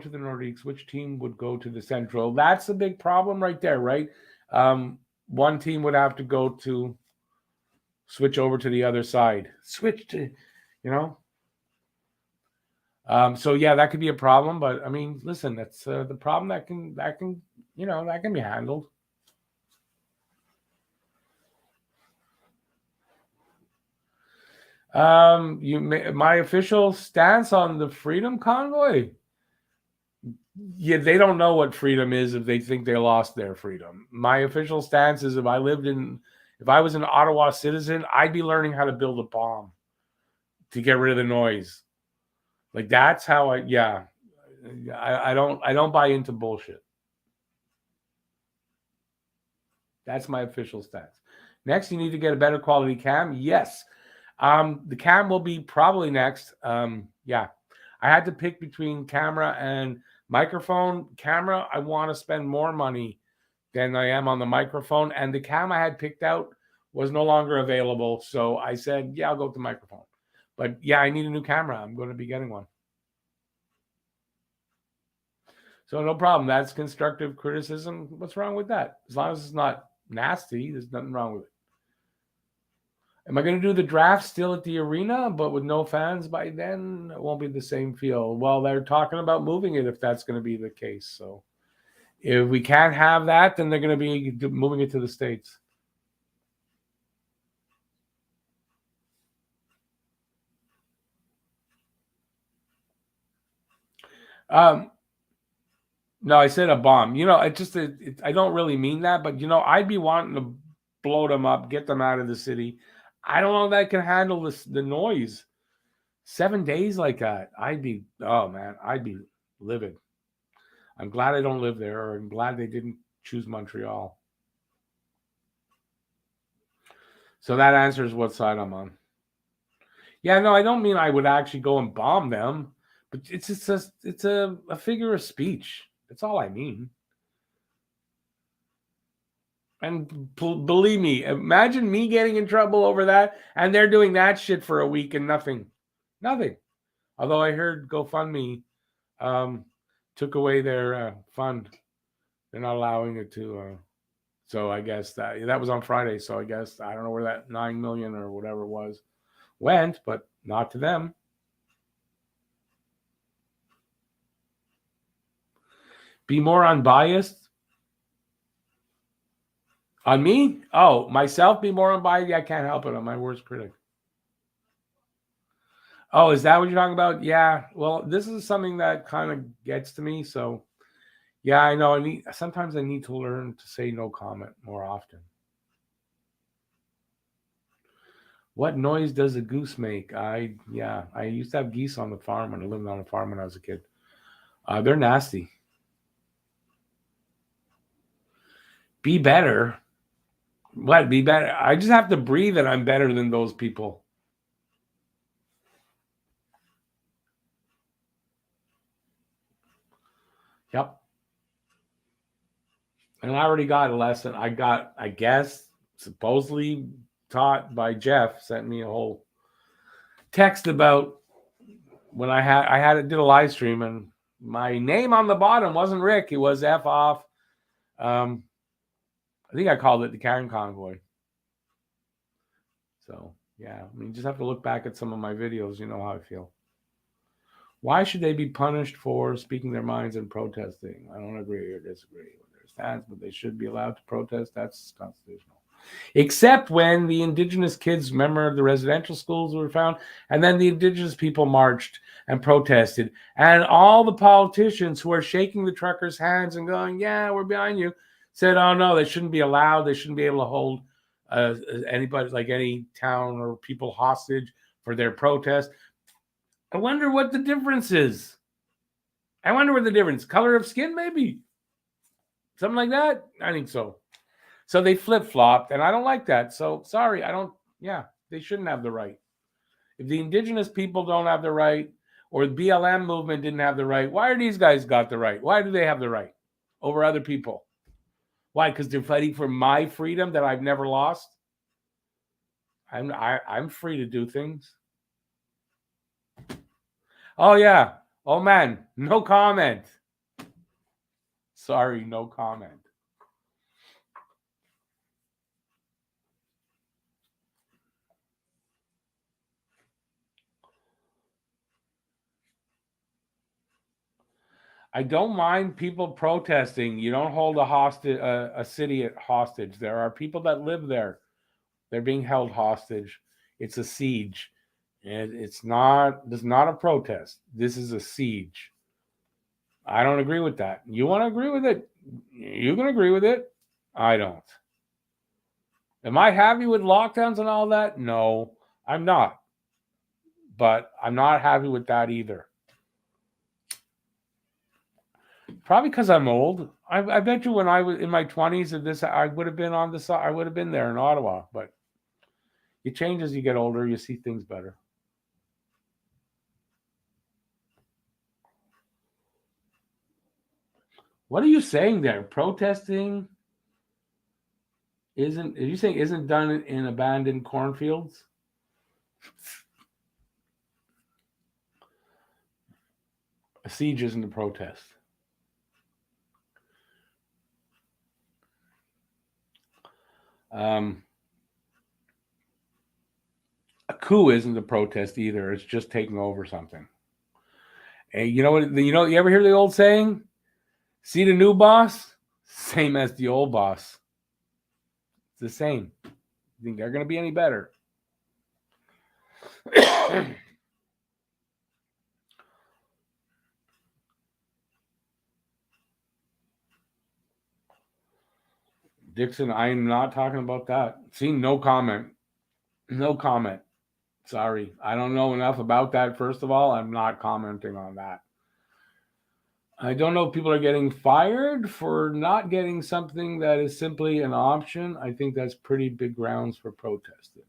the Nordiques, which team would go to the Central? That's a big problem right there, right? One team would have to go to switch over to the other side. Switch to, you know. So yeah, that could be a problem. But I mean, listen, that's the problem that can be handled. My official stance on the Freedom Convoy. Yeah, they don't know what freedom is if they think they lost their freedom. My official stance is if I was an Ottawa citizen, I'd be learning how to build a bomb to get rid of the noise. Like that's how I don't buy into bullshit. That's my official stance. Next, you need to get a better quality cam. Yes. The cam will be probably next. Yeah. I had to pick between camera and microphone. Camera, I want to spend more money than I am on the microphone. And the cam I had picked out was no longer available. So I said, yeah, I'll go with the microphone. But yeah, I need a new camera. I'm going to be getting one. So no problem. That's constructive criticism. What's wrong with that? As long as it's not nasty, there's nothing wrong with it. Am I going to do the draft still at the arena, but with no fans by then? It won't be the same feel. Well, they're talking about moving it if that's going to be the case. So if we can't have that, then they're going to be moving it to the States. No, I said a bomb. I don't really mean that, but I'd be wanting to blow them up, get them out of the city. I don't know if that can handle the noise. 7 days like that, oh man, I'd be livid. I'm glad I don't live there, or I'm glad they didn't choose Montreal. So that answers what side I'm on. Yeah, no, I don't mean I would actually go and bomb them, but it's a figure of speech. That's all I mean. And believe me, imagine me getting in trouble over that, and they're doing that shit for a week and nothing. Although I heard GoFundMe took away their fund. They're not allowing it to. So I guess that was on Friday. So I guess I don't know where that 9 million or whatever it was went, but not to them. Be more unbiased. On me? Oh, myself be more unbiased? Yeah, I can't help it. I'm my worst critic. Oh, is that what you're talking about? Yeah. Well, this is something that kind of gets to me. So Yeah, I know. Sometimes I need to learn to say no comment more often. What noise does a goose make? I used to have geese on the farm when I lived on a farm when I was a kid. They're nasty. Be better. What? Be better? I just have to breathe that I'm better than those people. Yep. And I already got a lesson. I guess, supposedly taught by Jeff, sent me a whole text about when did a live stream and my name on the bottom wasn't Rick. It was F off. I think I called it the Karen Convoy. So, yeah, I mean, just have to look back at some of my videos. You know how I feel. Why should they be punished for speaking their minds and protesting? I don't agree or disagree with their stance, but they should be allowed to protest. That's constitutional. Except when the indigenous kids, remember the residential schools were found, and then the indigenous people marched and protested, and all the politicians who are shaking the truckers' hands and going, yeah, we're behind you, said, oh no, they shouldn't be allowed. They shouldn't be able to hold anybody, like any town or people, hostage for their protest. I wonder what the difference is. I wonder what the difference. Color of skin, maybe. Something like that? I think so. So they flip-flopped, and I don't like that. So sorry, they shouldn't have the right. If the indigenous people don't have the right, or the BLM movement didn't have the right, why are these guys got the right? Why do they have the right over other people? Why? Because they're fighting for my freedom that I've never lost? I'm free to do things. Oh, yeah. Oh, man. No comment. Sorry, no comment. I don't mind people protesting. You don't hold a city at hostage. There are people that live there. They're being held hostage. It's a siege. And this is not a protest. This is a siege. I don't agree with that. You want to agree with it? You can agree with it. I don't. Am I happy with lockdowns and all that? No, I'm not. But I'm not happy with that either. Probably because I'm old. I bet you when I was in my 20s, I would have been on the side. I would have been there in Ottawa. But you change as you get older. You see things better. What are you saying there? Protesting isn't done in abandoned cornfields? A siege isn't a protest. A coup isn't a protest either. It's just taking over something. And you know what? You ever hear the old saying? See the new boss, same as the old boss. It's the same. You think they're going to be any better? Dixon, I'm not talking about that. See, no comment. No comment. Sorry. I don't know enough about that. First of all, I'm not commenting on that. I don't know if people are getting fired for not getting something that is simply an option. I think that's pretty big grounds for protesting.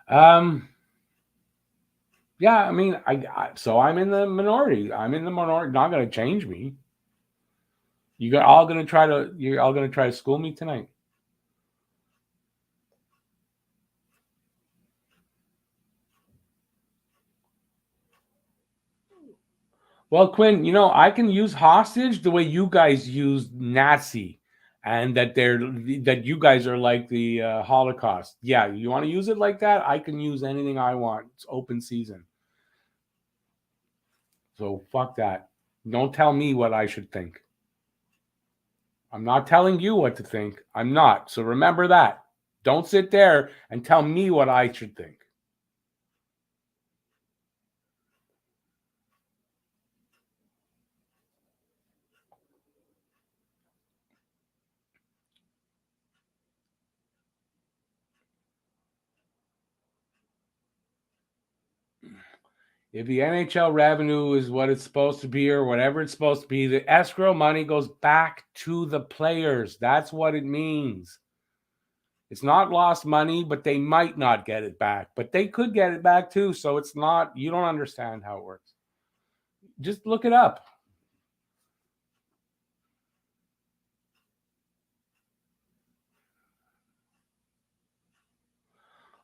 Yeah, I mean, so I'm in the minority. I'm in the minority. Not going to change me. You're all going to try to school me tonight. Well, Quinn, I can use hostage the way you guys use Nazi, and that you guys are like the Holocaust. Yeah, you want to use it like that? I can use anything I want. It's open season. So fuck that. Don't tell me what I should think. I'm not telling you what to think. I'm not. So remember that. Don't sit there and tell me what I should think. If the NHL revenue is what it's supposed to be or whatever it's supposed to be, the escrow money goes back to the players. That's what it means. It's not lost money, but they might not get it back. But they could get it back too. So it's not, you don't understand how it works. Just look it up.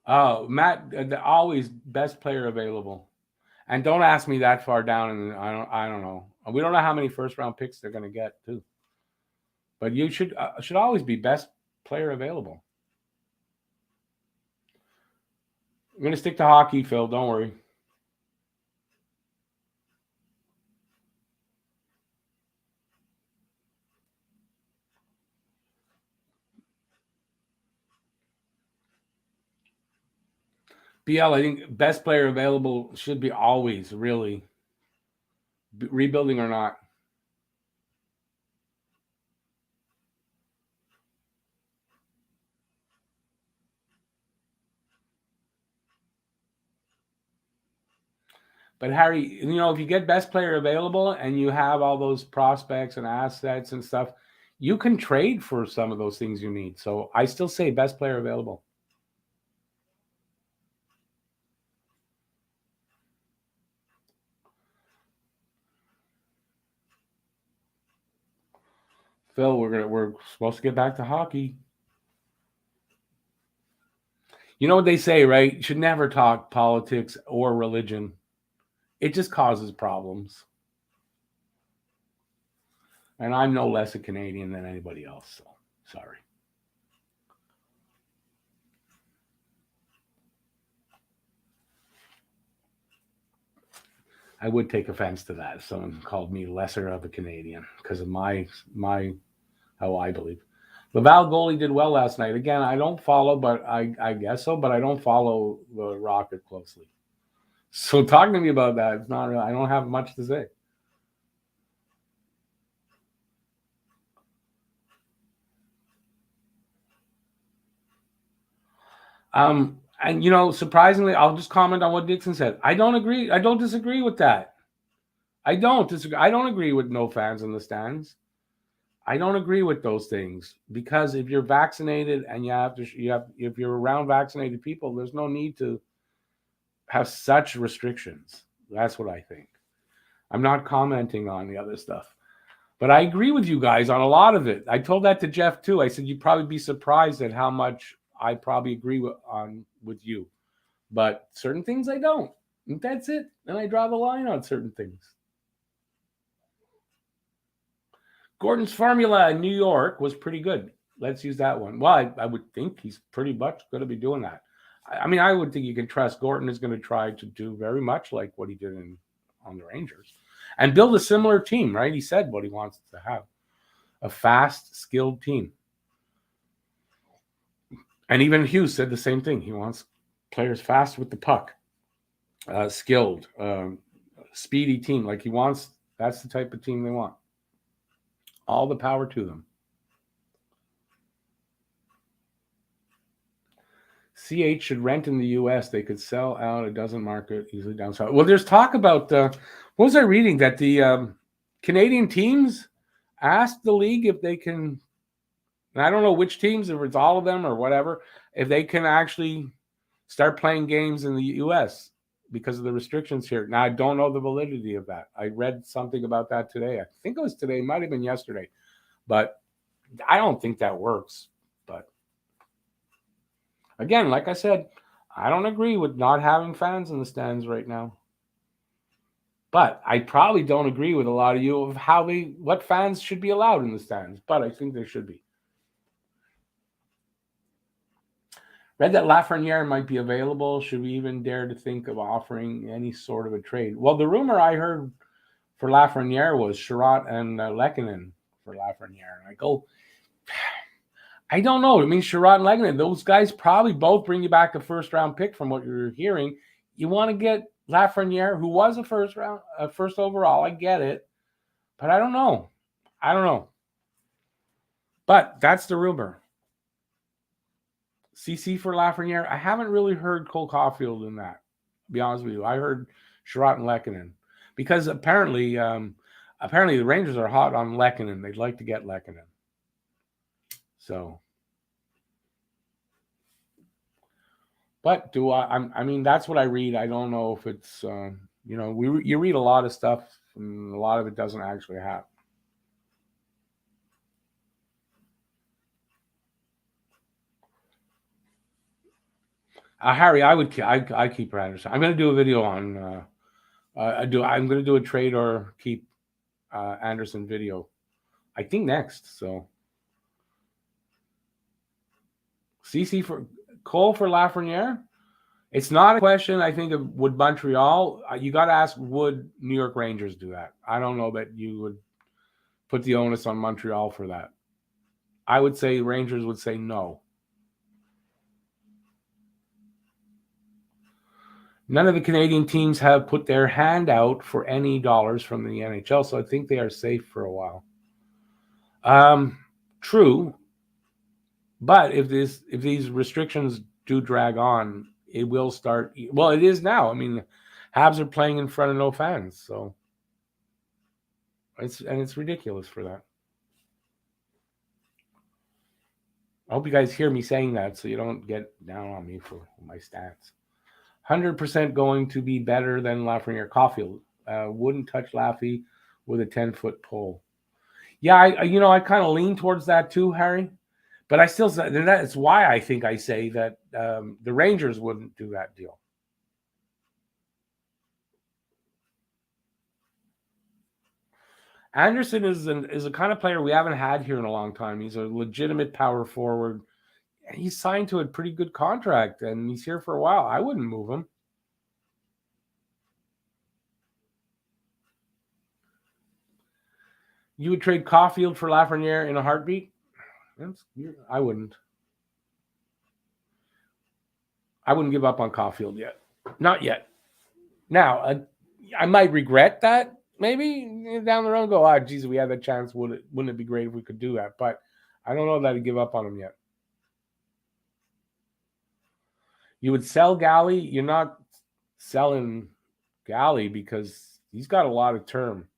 Oh, Matt, always best player available. And don't ask me that far down, and I don't know. We don't know how many first round picks they're going to get too. But you should always be best player available. I'm going to stick to hockey, Phil. Don't worry. BL, I think best player available should be always, really, rebuilding or not. But Harry, if you get best player available and you have all those prospects and assets and stuff, you can trade for some of those things you need. So I still say best player available. Phil, we're supposed to get back to hockey. You know what they say, right? You should never talk politics or religion. It just causes problems. And I'm no less a Canadian than anybody else, so sorry. I would take offense to that if someone called me lesser of a Canadian because of my how I believe. Laval goalie did well last night. Again, I don't follow, but I guess so, but I don't follow the Rocket closely. So talking to me about that, it's not really, I don't have much to say. And surprisingly, I'll just comment on what Dixon said. I don't agree. I don't disagree with that. I don't disagree. I don't agree with no fans in the stands. I don't agree with those things because if you're vaccinated and if you're around vaccinated people, there's no need to have such restrictions. That's what I think. I'm not commenting on the other stuff. But I agree with you guys on a lot of it. I told that to Jeff too. I said you'd probably be surprised at how much I probably agree with you. But certain things I don't. And that's it. And I draw the line on certain things. Gordon's formula in New York was pretty good. Let's use that one. Well, I would think he's pretty much going to be doing that. I mean, I would think you can trust Gordon is going to try to do very much like what he did on the Rangers and build a similar team, right? He said what he wants to have, a fast, skilled team. And even Hughes said the same thing. He wants players fast with the puck, skilled, speedy team. Like that's the type of team they want. All the power to them. CH should rent in the U.S. They could sell out. It doesn't market easily down south. Well, there's talk about what was I reading that the Canadian teams asked the league if they can. And I don't know which teams, if it's all of them or whatever, if they can actually start playing games in the U.S. because of the restrictions here. Now, I don't know the validity of that. I read something about that today. I think it was today. It might have been yesterday. But I don't think that works. But again, like I said, I don't agree with not having fans in the stands right now. But I probably don't agree with a lot of you of what fans should be allowed in the stands. But I think they should be. Read that Lafreniere might be available. Should we even dare to think of offering any sort of a trade? Well, the rumor I heard for Lafreniere was Sherratt and Lehkonen for Lafreniere. And I go, I don't know. I mean, Sherratt and Lehkonen, those guys probably both bring you back a first-round pick from what you're hearing. You want to get Lafreniere, who was a first overall. I get it. But I don't know. But that's the rumor. CC for Lafreniere. I haven't really heard Cole Caulfield in that, to be honest with you. I heard Sherratt and Lehkonen, because apparently the Rangers are hot on Lehkonen. They'd like to get Lehkonen. So, but I mean, that's what I read. I don't know if it's you read a lot of stuff, and a lot of it doesn't actually happen. Harry, I keep Anderson. I'm going to do a video on. I'm going to do a trade or keep Anderson video. I think next. So, CC for Cole for Lafreniere. It's not a question. I think of would Montreal. You got to ask would New York Rangers do that. I don't know that you would put the onus on Montreal for that. I would say Rangers would say no. None of the Canadian teams have put their hand out for any dollars from the NHL, so I think they are safe for a while. True, but if these restrictions do drag on, it will start. Well, it is now. I mean, Habs are playing in front of no fans, so it's ridiculous for that. I hope you guys hear me saying that, so you don't get down on me for my stats. 100% going to be better than Lafreniere. Caulfield wouldn't touch Laffy with a 10-foot pole. Yeah, I kind of lean towards that too, Harry. But I still say that's why I think I say that the Rangers wouldn't do that deal. Anderson is a kind of player we haven't had here in a long time. He's a legitimate power forward. He's signed to a pretty good contract, and he's here for a while. I wouldn't move him. You would trade Caulfield for Lafreniere in a heartbeat? I wouldn't. I wouldn't give up on Caulfield yet. Not yet. Now, I might regret that maybe down the road. Go, geez, we had that chance. Wouldn't it be great if we could do that? But I don't know that I'd give up on him yet. You would sell Galley. You're not selling Galley because he's got a lot of term.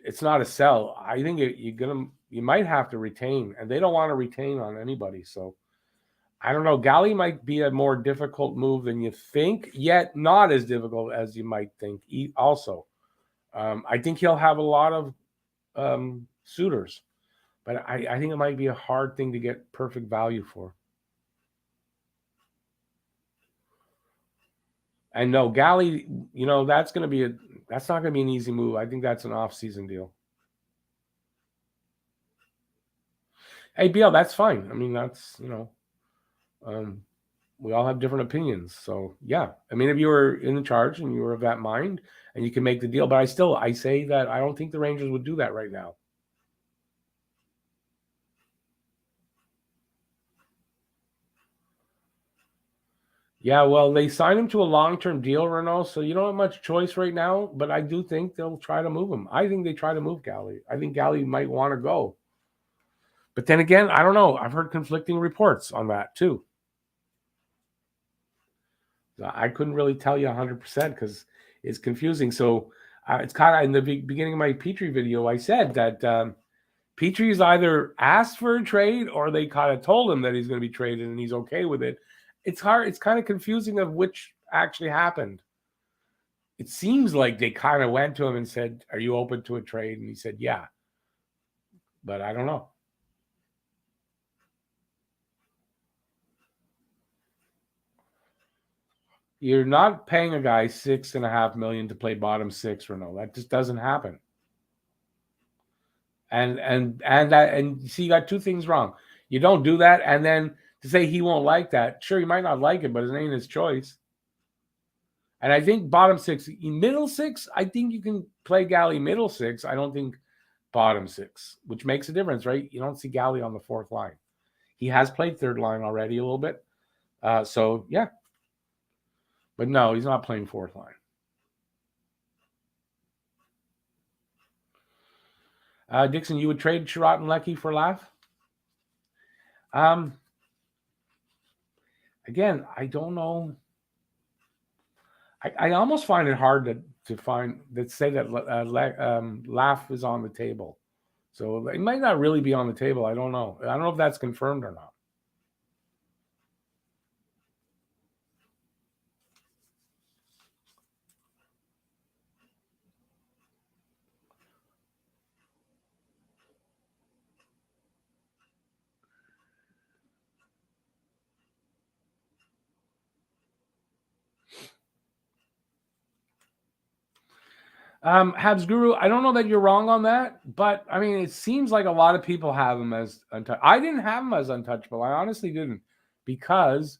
It's not a sell. I think you might have to retain, and they don't want to retain on anybody. So I don't know. Galley might be a more difficult move than you think, yet not as difficult as you might think. Also, I think he'll have a lot of suitors, but I think it might be a hard thing to get perfect value for. And no, Galley, that's not going to be an easy move. I think that's an off-season deal. Hey, BL, that's fine. I mean, that's, we all have different opinions. So, yeah. I mean, if you were in charge and you were of that mind and you can make the deal, but I say that I don't think the Rangers would do that right now. Yeah, well, they signed him to a long-term deal, Renault, so you don't have much choice right now, but I do think they'll try to move him. I think they try to move Galley. I think Galley might want to go. But then again, I don't know. I've heard conflicting reports on that too. I couldn't really tell you 100% because it's confusing. So it's kind of in the beginning of my Petrie video, I said that Petrie's either asked for a trade or they kind of told him that he's going to be traded and he's okay with it. It's hard. It's kind of confusing of which actually happened. It seems like they kind of went to him and said, "Are you open to a trade?" And he said, "Yeah." But I don't know. You're not paying a guy $6.5 million to play bottom six, Renault. That just doesn't happen. And see, you got two things wrong. You don't do that, and then to say he won't like that. Sure, he might not like it, but it ain't his choice. And I think bottom six, middle six, I think you can play Galley middle six. I don't think bottom six, which makes a difference, right? You don't see Galley on the fourth line. He has played third line already a little bit. So, yeah. But no, he's not playing fourth line. Dixon, you would trade Sherratt and Leckie for Laugh? Again, I don't know. I almost find it hard to find that say that Laugh is on the table. So it might not really be on the table. I don't know. I don't know if that's confirmed or not. Habs Guru, I don't know that you're wrong on that, but I mean, it seems like a lot of people have him as untouchable. I didn't have him as untouchable. I honestly didn't, because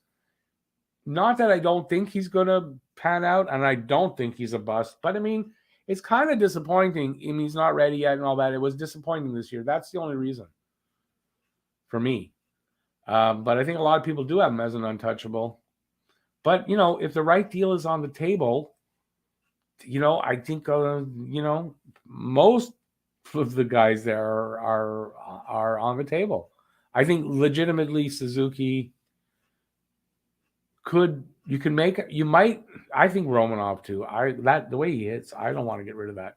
not that I don't think he's going to pan out, and I don't think he's a bust, but I mean, it's kind of disappointing. I mean, he's not ready yet and all that. It was disappointing this year. That's the only reason for me. But I think a lot of people do have him as an untouchable. But, if the right deal is on the table, I think, most of the guys there are on the table. I think legitimately Suzuki I think Romanov too. The way he hits, I don't want to get rid of that.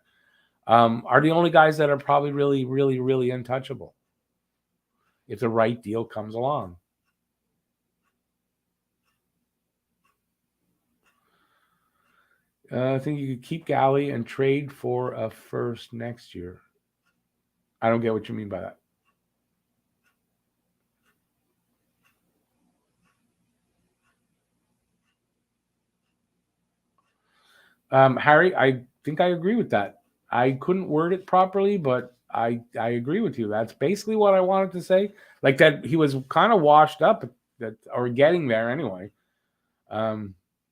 Are the only guys that are probably really, really, really untouchable if the right deal comes along. I think you could keep Galley and trade for a first next year. I don't get what you mean by that. Harry, I think I agree with that. I couldn't word it properly, but I agree with you. That's basically what I wanted to say. Like that he was kind of washed up, or getting there anyway.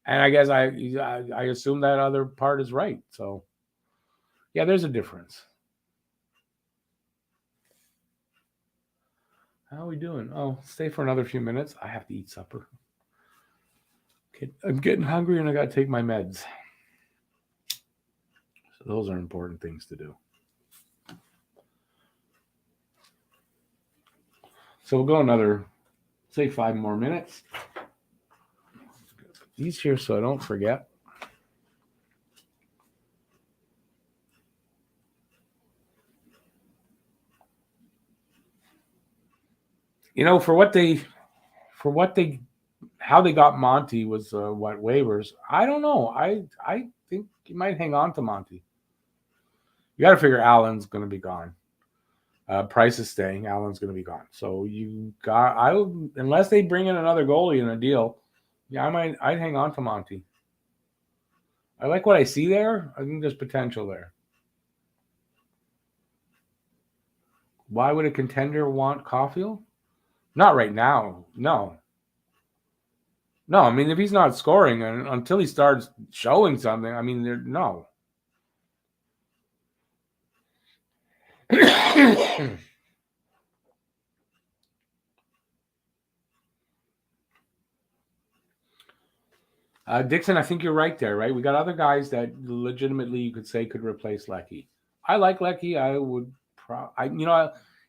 And I guess I assume that other part is right. So yeah, there's a difference. How are we doing? Oh, stay for another few minutes. I have to eat supper. Okay, I'm getting hungry and I got to take my meds. So those are important things to do. So we'll go another, say, 5 more minutes. Put these here so I don't forget. How they got Monty was waivers. I don't know. I think you might hang on to Monty. You got to figure Allen's going to be gone. Price is staying. Allen's going to be gone. So unless they bring in another goalie in a deal, yeah, I'd hang on to Monty. I like what I see there. I think there's potential there. Why would a contender want Caulfield? Not right now. No. No, I mean, if he's not scoring and until he starts showing something, I mean, no. Dixon, I think you're right there, right? We got other guys that legitimately you could say could replace Lecky. I like Lecky. I would,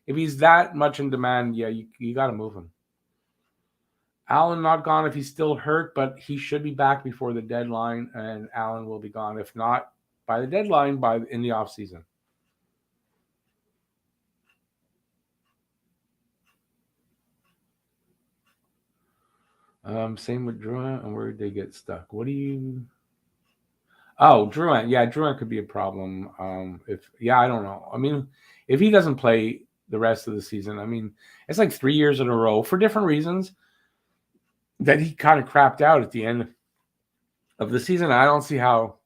if he's that much in demand, yeah, you got to move him. Allen not gone if he's still hurt, but he should be back before the deadline, and Allen will be gone if not by the deadline, in the offseason. Same with Drouin, and where did they get stuck? What do you? Oh, Drouin. Yeah, Drouin could be a problem. I don't know. I mean, if he doesn't play the rest of the season, I mean, it's like 3 years in a row for different reasons that he kind of crapped out at the end of the season. I don't see how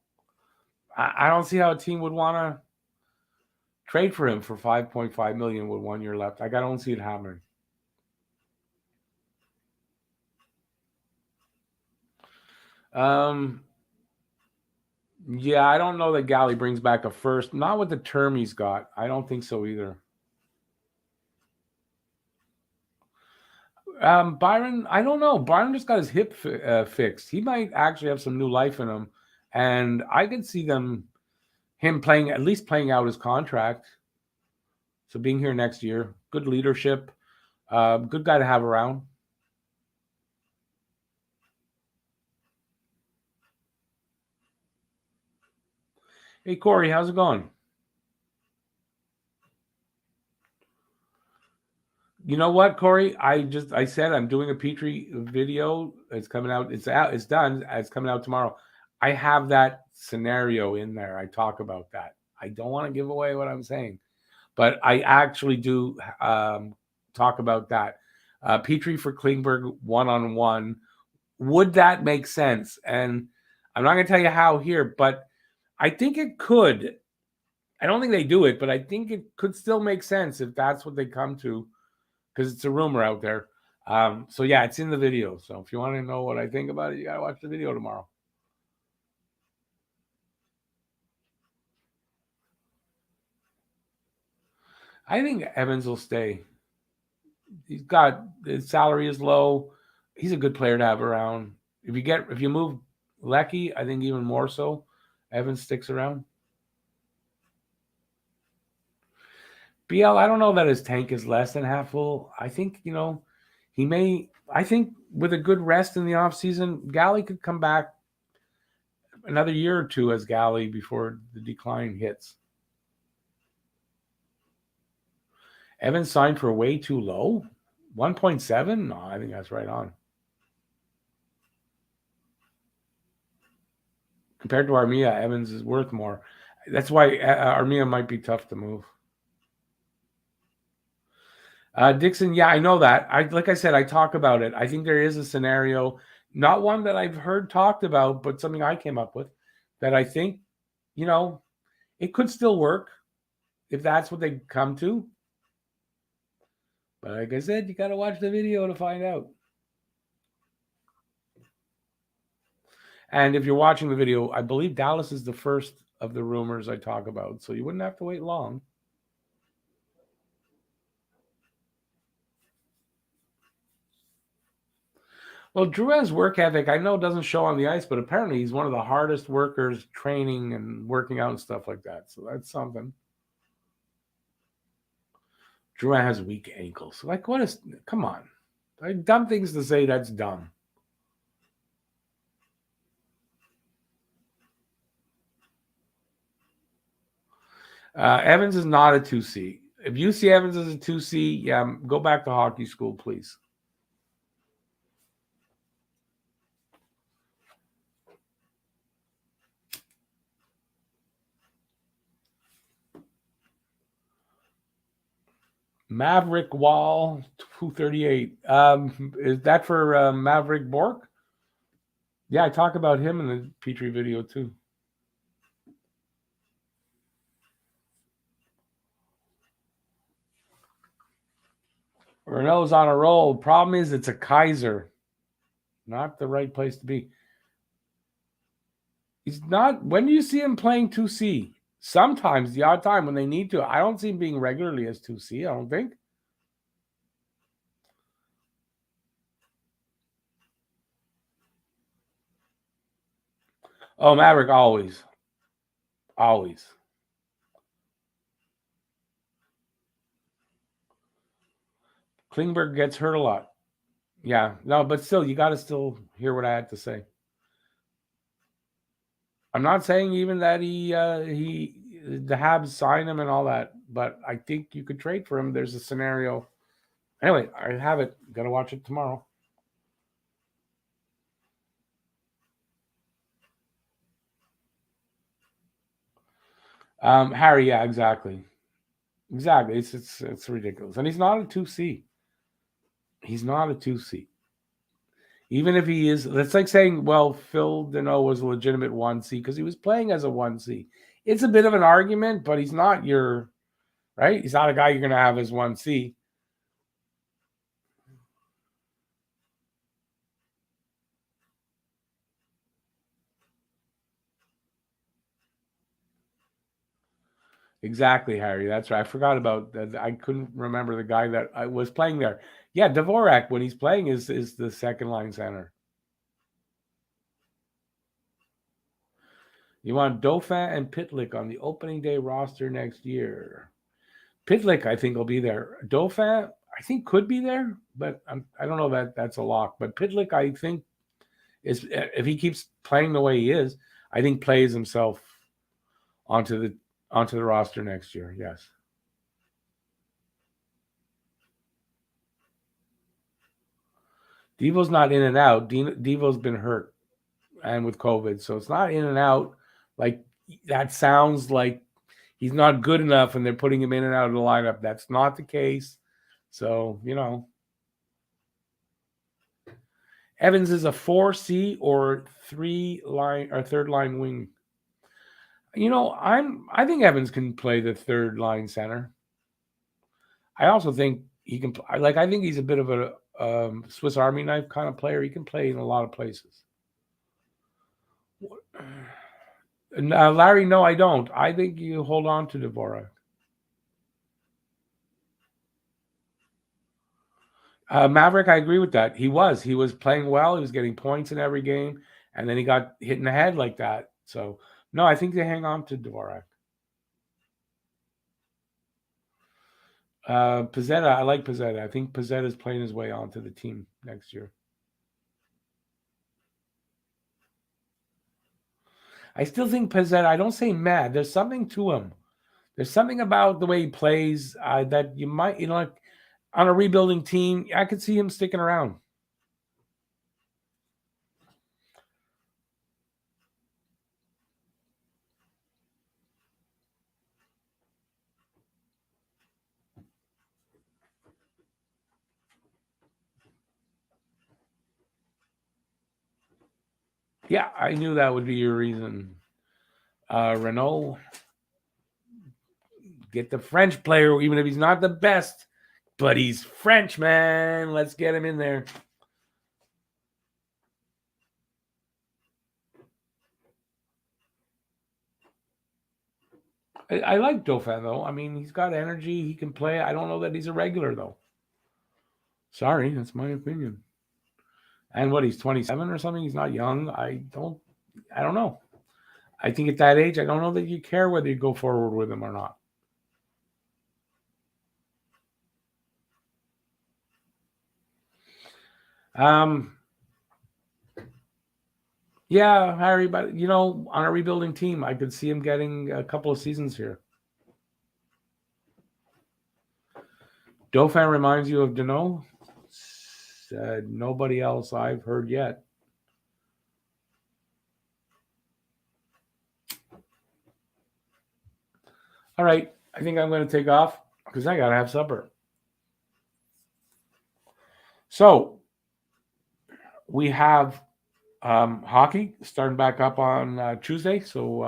a team would want to trade for him for $5.5 million with 1 year left. I don't see it happening. Yeah, I don't know that Galley brings back a first. Not with the term he's got. I don't think so either. Byron, I don't know. Byron just got his hip fixed. He might actually have some new life in him, and I could see him at least playing out his contract. So being here next year, good leadership, good guy to have around. Hey, Corey, how's it going? You know what, Corey? I said I'm doing a Petri video. It's coming out. It's out. It's done. It's coming out tomorrow. I have that scenario in there. I talk about that. I don't want to give away what I'm saying, but I actually do talk about that. Petrie for Klingberg 1-on-1. Would that make sense? And I'm not going to tell you how here, but I think it could. I don't think they do it, but I think it could still make sense if that's what they come to, because it's a rumor out there. So yeah, it's in the video. So if you want to know what I think about it, you gotta watch the video tomorrow. I think Evans will stay. He's got his salary is low. He's a good player to have around. If you move Lecky, I think even more so. Evans sticks around. BL, I don't know that his tank is less than half full. I think, he may. I think with a good rest in the offseason, Galley could come back another year or two as Galley before the decline hits. Evans signed for way too low. 1.7? No, I think that's right on. Compared to Armia, Evans is worth more. That's why Armia might be tough to move. Dixon, yeah, I know that. Like I said, I talk about it. I think there is a scenario, not one that I've heard talked about, but something I came up with that I think, it could still work if that's what they come to. But like I said, you got to watch the video to find out. And if you're watching the video, I believe Dallas is the first of the rumors I talk about, so you wouldn't have to wait long. Well, Drouin's work ethic, I know, doesn't show on the ice, but apparently he's one of the hardest workers training and working out and stuff like that. So that's something. Drouin has weak ankles. Like, what is? Come on, dumb things to say. That's dumb. Evans is not a 2C. If you see Evans as a 2C, yeah, go back to hockey school, please. Maverick Wall 238. Is that for Maverick Bork? Yeah, I talk about him in the Petrie video too. Renault's on a roll. Problem is, it's a Kaiser. Not the right place to be. He's not. When do you see him playing 2C? Sometimes, the odd time when they need to. I don't see him being regularly as 2C, I don't think. Oh, Maverick, always. Always. Klingberg gets hurt a lot. Yeah, no, but still, you got to still hear what I had to say. I'm not saying even that the Habs sign him and all that, but I think you could trade for him. There's a scenario. Anyway, I have it. Got to watch it tomorrow. Harry, yeah, exactly. Exactly. It's ridiculous. And he's not a 2C. He's not a 2C. Even if he is, that's like saying, well, Phil Deneau was a legitimate 1C because he was playing as a 1C. It's a bit of an argument, but he's not right? He's not a guy you're going to have as 1C. Exactly, Harry. That's right. I forgot about that. I couldn't remember the guy that I was playing there. Yeah, Dvorak, when he's playing, is the second line center. You want Dauphin and Pitlick on the opening day roster next year. Pitlick, I think, will be there. Dauphin, I think, could be there, but I don't know that that's a lock. But Pitlick, I think, is if he keeps playing the way he is, I think plays himself onto the roster next year. Yes. Devo's not in and out. Devo's been hurt and with COVID, so it's not in and out. Like that sounds like he's not good enough, and they're putting him in and out of the lineup. That's not the case. So Evans is a 4C or 3-line or third line wing. I think Evans can play the third line center. I also think he can. I think he's a bit of a Swiss Army knife kind of player. He can play in a lot of places. Larry, no, I don't. I think you hold on to Dvorak. Maverick, I agree with that. He was playing well. He was getting points in every game, and then he got hit in the head like that. So no, I think they hang on to Dvorak. Pizzetta, I like Pizzetta. I think Pizzetta is playing his way onto the team next year. I still think Pizzetta, I don't say mad. There's something to him. There's something about the way he plays that you might, like on a rebuilding team, I could see him sticking around. Yeah, I knew that would be your reason. Renault, get the French player, even if he's not the best, but he's French, man. Let's get him in there. I like Dauphin, though. I mean, he's got energy. He can play. I don't know that he's a regular, though. Sorry, that's my opinion. And what, he's 27 or something? He's not young. I don't know. I think at that age, I don't know that you care whether you go forward with him or not. Yeah, Harry, but on a rebuilding team, I could see him getting a couple of seasons here. Dauphin reminds you of Deneau? Said nobody else I've heard yet. All right, I think I'm going to take off because I got to have supper. So we have hockey starting back up on Tuesday. So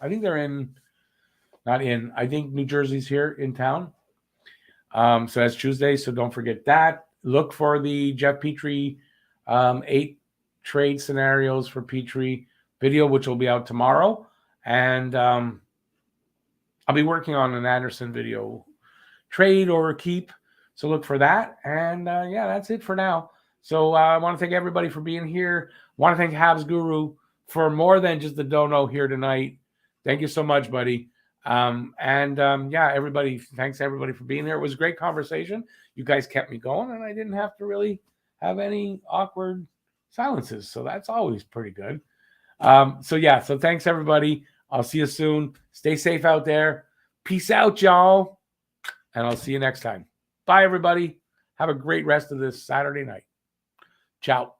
I think they're I think New Jersey's here in town. So that's Tuesday. So don't forget that. Look for the Jeff Petrie 8 trade scenarios for Petrie video, which will be out tomorrow. And I'll be working on an Anderson video trade or keep. So look for that. And that's it for now. So I want to thank everybody for being here. I want to thank Habs Guru for more than just the dono here tonight. Thank you so much, buddy. Everybody, thanks everybody for being here. It was a great conversation. You guys kept me going, and I didn't have to really have any awkward silences. So that's always pretty good. So thanks everybody. I'll see you soon. Stay safe out there. Peace out, y'all. And I'll see you next time. Bye, everybody. Have a great rest of this Saturday night. Ciao.